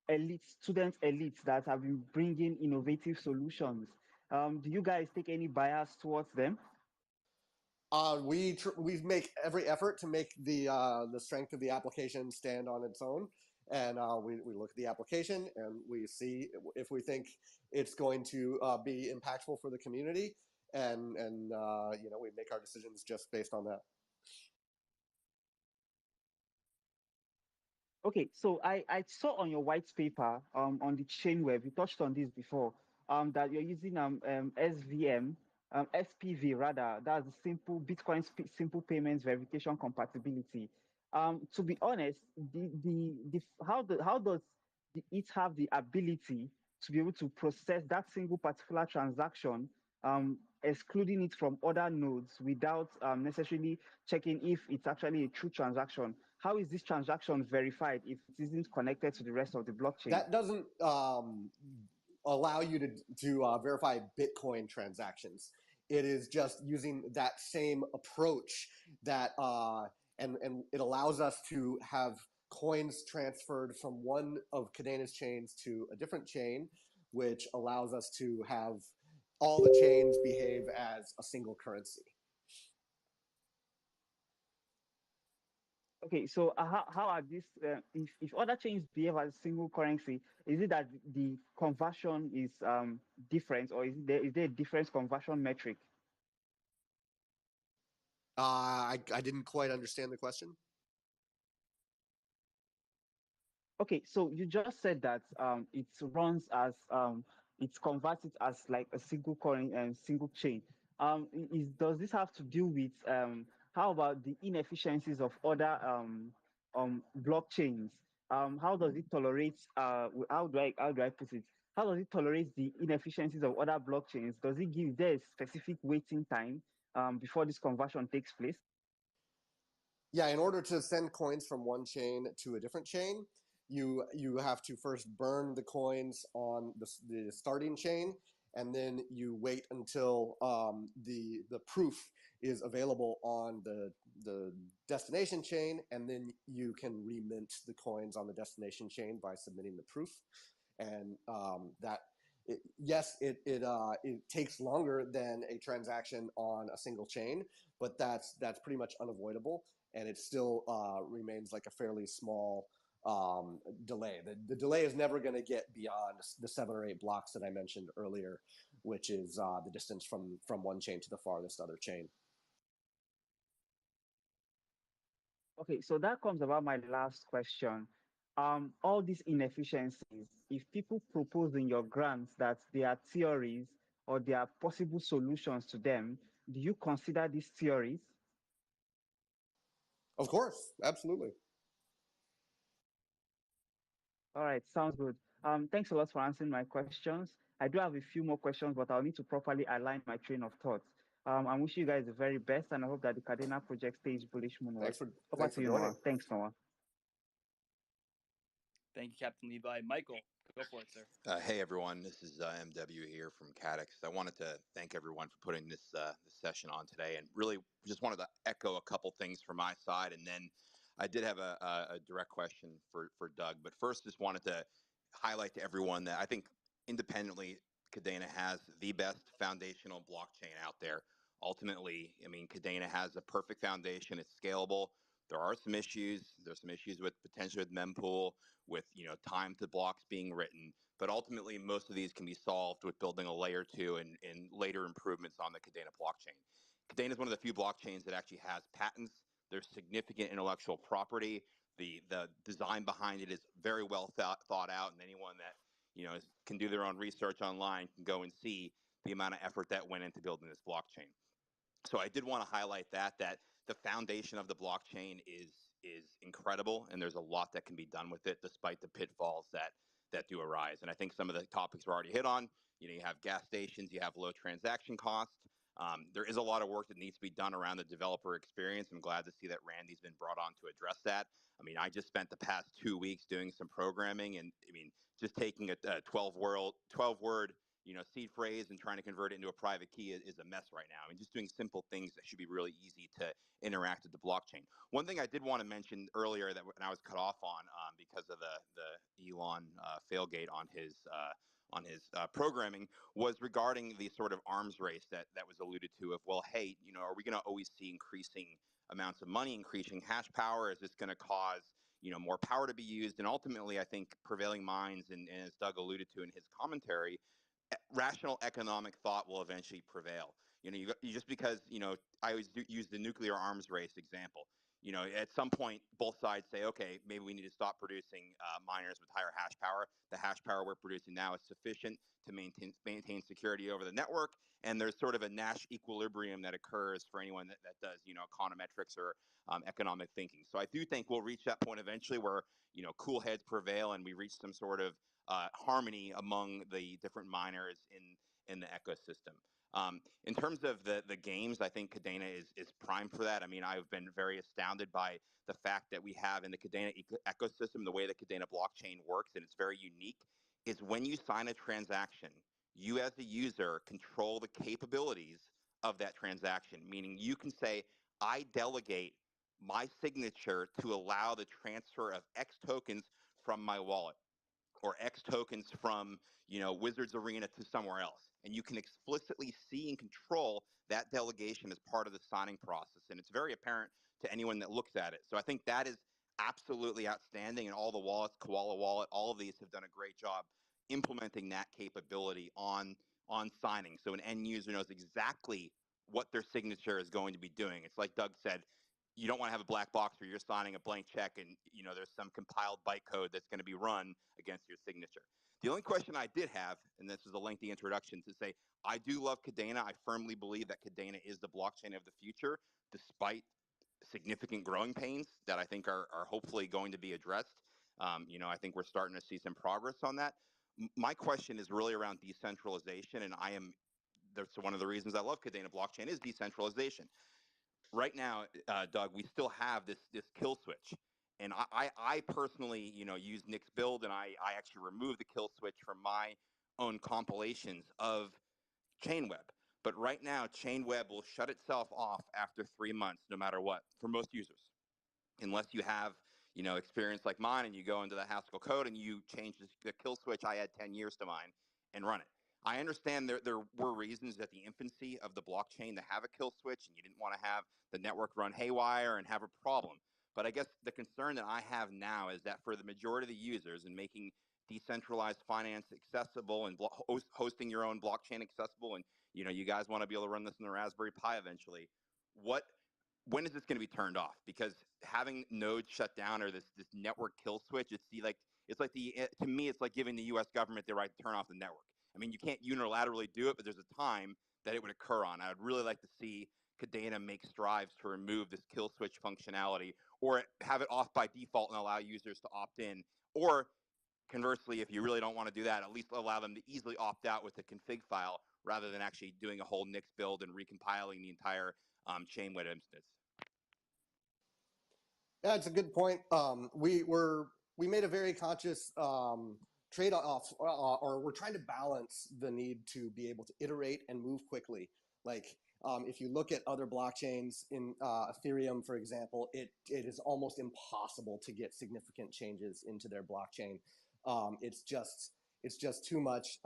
elites that have been bringing innovative solutions. Do you guys take any bias towards them? We make every effort to make the strength of the application stand on its own, and we look at the application and we see if we think it's going to be impactful for the community, and we make our decisions just based on that. Okay, so I saw on your white paper on the chain web, you touched on this before, that you're using SVM, SPV rather, that's the simple Bitcoin simple payments verification compatibility. To be honest, how does it have the ability to be able to process that single particular transaction, excluding it from other nodes without necessarily checking if it's actually a true transaction? How is this transaction verified if it isn't connected to the rest of the blockchain? That doesn't allow you to verify Bitcoin transactions. It is just using that same approach that and it allows us to have coins transferred from one of Kadena's chains to a different chain, which allows us to have all the chains behave as a single currency. Okay, so how are these? If other chains behave as a single currency, is it that the conversion is different, or is there a different conversion metric? I didn't quite understand the question. Okay, so you just said that it runs as it's converted as like a single coin and single chain. Does this have to do with how about the inefficiencies of other blockchains? How does it tolerate? How do I put it? How does it tolerate the inefficiencies of other blockchains? Does it give there a specific waiting time before this conversion takes place? Yeah, in order to send coins from one chain to a different chain, you have to first burn the coins on the starting chain, and then you wait until the proof is available on the destination chain, and then you can remint the coins on the destination chain by submitting the proof. And it takes longer than a transaction on a single chain, but that's pretty much unavoidable, and it still remains like a fairly small delay. The delay is never going to get beyond the 7 or 8 blocks that I mentioned earlier, which is the distance from one chain to the farthest other chain. Okay, so that comes about my last question. All these inefficiencies, if people propose in your grants that they are theories or there are possible solutions to them, do you consider these theories? Of course, absolutely. All right, sounds good. Thanks a lot for answering my questions. I do have a few more questions, but I'll need to properly align my train of thoughts. I wish you guys the very best, and I hope that the Kadena project stays bullish moonward. Over Thanks to for you, joining. Noah. Thanks, Noah. Thank you, Captain Levi. Michael, go for it, sir. Hey everyone, this is MW here from KDA. I wanted to thank everyone for putting this session on today, and really just wanted to echo a couple things from my side, and then I did have a direct question for Doug. But first, just wanted to highlight to everyone that I think independently, Kadena has the best foundational blockchain out there. Ultimately, I mean, Kadena has a perfect foundation. It's scalable. There are some issues. There's some issues with potentially with mempool, with time to blocks being written, but ultimately most of these can be solved with building a layer 2 and later improvements on the Kadena blockchain. Kadena is one of the few blockchains that actually has patents. There's significant intellectual property. The design behind it is very well thought out, and anyone that can do their own research online can go and see the amount of effort that went into building this blockchain. So I did want to highlight that the foundation of the blockchain is incredible, and there's a lot that can be done with it, despite the pitfalls that do arise. And I think some of the topics were already hit on. You have gas stations, you have low transaction costs. There is a lot of work that needs to be done around the developer experience. I'm glad to see that Randy's been brought on to address that. I mean, I just spent the past 2 weeks doing some programming, and I mean, just taking a 12-word seed phrase and trying to convert it into a private key is a mess right now. I mean, just doing simple things that should be really easy to interact with the blockchain. One thing I did want to mention earlier that when I was cut off on because of the Elon failgate on his programming was regarding the sort of arms race that was alluded to of, well, hey, are we going to always see increasing amounts of money, increasing hash power? Is this going to cause more power to be used? And ultimately, I think prevailing minds, and as Doug alluded to in his commentary, rational economic thought will eventually prevail. You just because I always use the nuclear arms race example. At some point, both sides say, okay, maybe we need to stop producing miners with higher hash power. The hash power we're producing now is sufficient to maintain security over the network, and there's sort of a Nash equilibrium that occurs for anyone that does econometrics or economic thinking. So I do think we'll reach that point eventually where cool heads prevail, and we reach some sort of harmony among the different miners in the ecosystem. In terms of the games, I think Kadena is primed for that. I mean, I've been very astounded by the fact that we have in the Kadena ecosystem, the way the Kadena blockchain works, and it's very unique, is when you sign a transaction, you as a user control the capabilities of that transaction, meaning you can say, I delegate my signature to allow the transfer of X tokens from my wallet, or X tokens from Wizards Arena to somewhere else, and you can explicitly see and control that delegation as part of the signing process, and it's very apparent to anyone that looks at it. So I think that is absolutely outstanding, and all the wallets, Koala wallet, all of these have done a great job implementing that capability on signing, so an end user knows exactly what their signature is going to be doing. It's like Doug said, you don't want to have a black box where you're signing a blank check and there's some compiled bytecode that's going to be run against your signature. The only question I did have, and this is a lengthy introduction, to say I do love Kadena. I firmly believe that Kadena is the blockchain of the future, despite significant growing pains that I think are hopefully going to be addressed. I think we're starting to see some progress on that. My question is really around decentralization, and that's one of the reasons I love Kadena blockchain is decentralization. Right now, Doug, we still have this kill switch, and I personally, use Nick's build, and I actually removed the kill switch from my own compilations of Chainweb. But right now, Chainweb will shut itself off after 3 months, no matter what, for most users, unless you have experience like mine and you go into the Haskell code and you change the kill switch I had 10 years to mine and run it. I understand there were reasons at the infancy of the blockchain to have a kill switch, and you didn't want to have the network run haywire and have a problem. But I guess the concern that I have now is that for the majority of the users, and making decentralized finance accessible and hosting your own blockchain accessible, and you guys want to be able to run this in the Raspberry Pi eventually, when is this going to be turned off? Because having nodes shut down, or this network kill switch, to me it's like giving the U.S. government the right to turn off the network. I mean, you can't unilaterally do it, but there's a time that it would occur on. I would really like to see Kadena make strides to remove this kill switch functionality, or have it off by default and allow users to opt in, or Conversely, if you really don't want to do that, at least allow them to easily opt out with a config file rather than actually doing a whole Nix build and recompiling the entire chain-wide instance. Yeah, it's a good point. We made a very conscious trade-off, or we're trying to balance the need to be able to iterate and move quickly. Like if you look at other blockchains in Ethereum, for example, it is almost impossible to get significant changes into their blockchain. It's just too much.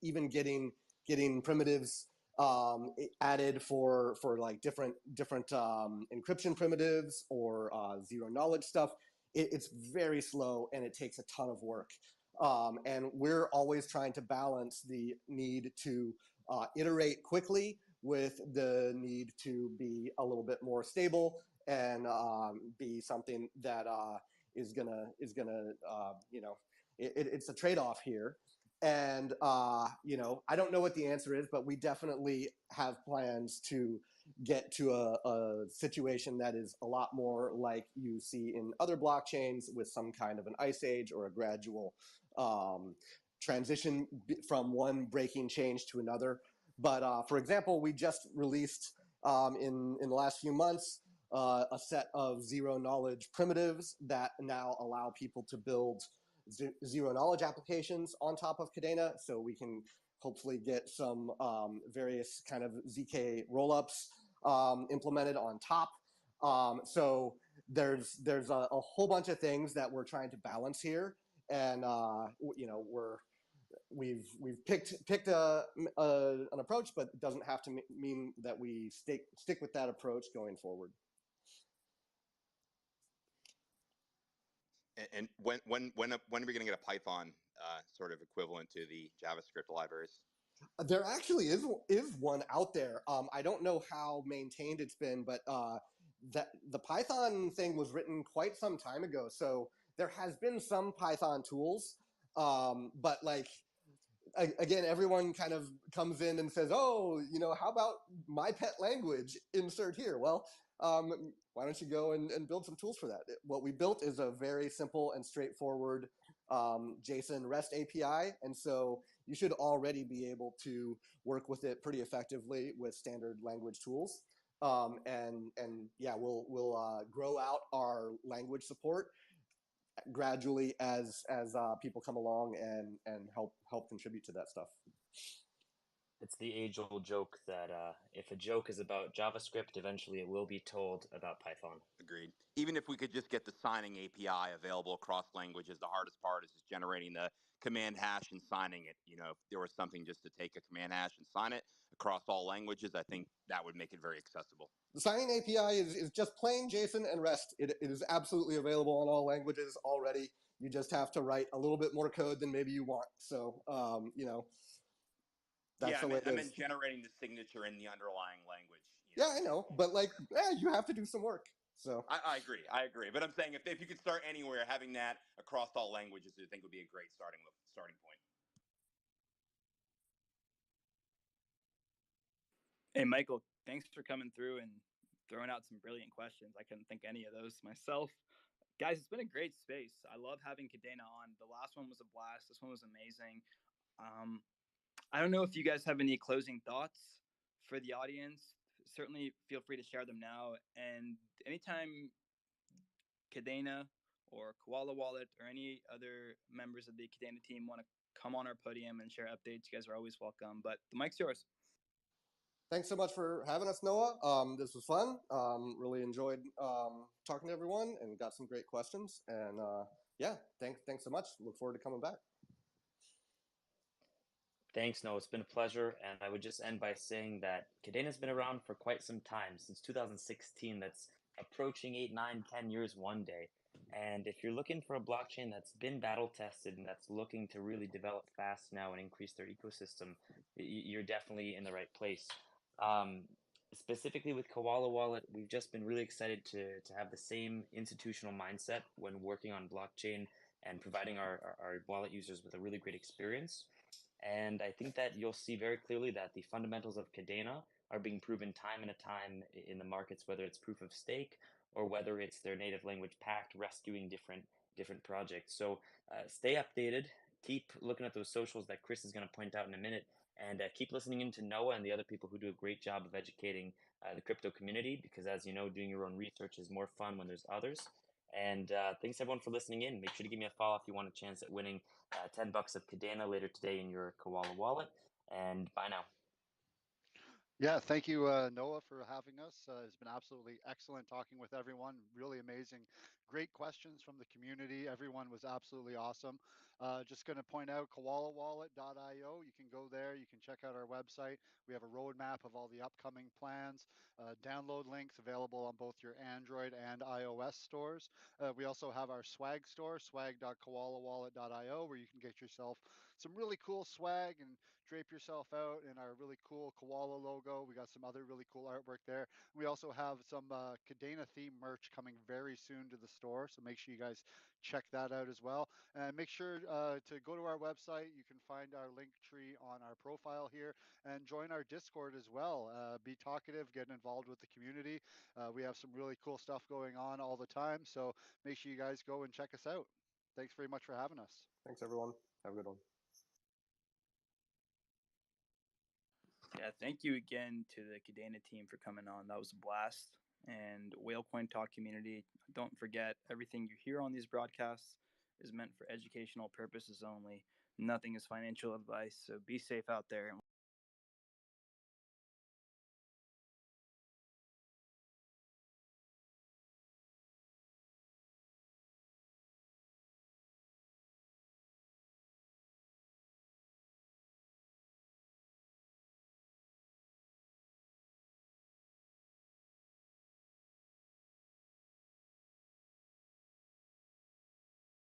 Even getting primitives added for like different encryption primitives or zero knowledge stuff. It's very slow and it takes a ton of work. And we're always trying to balance the need to iterate quickly with the need to be a little bit more stable and be something that is gonna it's a trade-off here. And I don't know what the answer is, but we definitely have plans to get to a situation that is a lot more like you see in other blockchains, with some kind of an ice age or a gradual transition from one breaking change to another. But for example, we just released in the last few months a set of zero knowledge primitives that now allow people to build zero knowledge applications on top of Kadena, so we can hopefully get some various kind of ZK rollups implemented on top. So there's a whole bunch of things that we're trying to balance here, and we've picked an approach, but it doesn't have to mean that we stick with that approach going forward. And when are we going to get a Python sort of equivalent to the JavaScript libraries? There actually is one out there. I don't know how maintained it's been, but that the Python thing was written quite some time ago. So there has been some Python tools, but like again, everyone kind of comes in and says, "Oh, how about my pet language? Insert here." Well, why don't you go and build some tools for that? What we built is a very simple and straightforward JSON REST API, and so you should already be able to work with it pretty effectively with standard language tools. And yeah, we'll grow out our language support gradually as people come along and help contribute to that stuff. It's the age-old joke that if a joke is about JavaScript, eventually it will be told about Python. Agreed. Even if we could just get the signing API available across languages, the hardest part is just generating the command hash and signing it. If there was something just to take a command hash and sign it across all languages, I think that would make it very accessible. The signing API is just plain JSON and REST. It is absolutely available in all languages already. You just have to write a little bit more code than maybe you want. So, that's the way it is. I meant generating the signature in the underlying language. Yeah, I know, but you have to do some work. So I agree. But I'm saying if you could start anywhere, having that across all languages, I think would be a great starting point. Hey, Michael, thanks for coming through and throwing out some brilliant questions. I couldn't think any of those myself. Guys, it's been a great space. I love having Kadena on. The last one was a blast. This one was amazing. I don't know if you guys have any closing thoughts for the audience. Certainly feel free to share them now. And anytime Kadena or Koala Wallet or any other members of the Kadena team want to come on our podium and share updates, you guys are always welcome. But the mic's yours. Thanks so much for having us, Noah. This was fun. Really enjoyed talking to everyone and got some great questions. And yeah, thanks so much. Look forward to coming back. Thanks, Noah. It's been a pleasure. And I would just end by saying that Kadena's been around for quite some time, since 2016. That's approaching 8, 9, 10 years one day. And if you're looking for a blockchain that's been battle tested and that's looking to really develop fast now and increase their ecosystem, you're definitely in the right place. Specifically with Koala Wallet, we've just been really excited to have the same institutional mindset when working on blockchain and providing our wallet users with a really great experience. And I think that you'll see very clearly that the fundamentals of Kadena are being proven time and time in the markets, whether it's proof of stake or whether it's their native language pact rescuing different different projects. So stay updated. Keep looking at those socials that Chris is going to point out in a minute, and keep listening in to Noah and the other people who do a great job of educating the crypto community, because as you know, doing your own research is more fun when there's others. And thanks everyone for listening in. Make sure to give me a follow if you want a chance at winning $10 of Kadena later today in your Koala wallet. And bye now. Yeah, thank you, Noah, for having us. It's been absolutely excellent talking with everyone. Really amazing. Great questions from the community. Everyone was absolutely awesome. Just going to point out koalawallet.io. You can go there. You can check out our website. We have a roadmap of all the upcoming plans, download links available on both your Android and iOS stores. We also have our swag store, swag.koalawallet.io, where you can get yourself some really cool swag and drape yourself out in our really cool koala logo. We got some other really cool artwork there. We also have some Kadena theme merch coming very soon to the store, so make sure you guys check that out as well. And make sure to go to our website. You can find our link tree on our profile here, and join our Discord as well. Be talkative, get involved with the community. We have some really cool stuff going on all the time, so make sure you guys go and check us out. Thanks very much for having us. Thanks, everyone. Have a good one. Yeah, thank you again to the Kadena team for coming on. That was a blast. And Whalecoin Talk community, don't forget, everything you hear on these broadcasts is meant for educational purposes only. Nothing is financial advice, so be safe out there.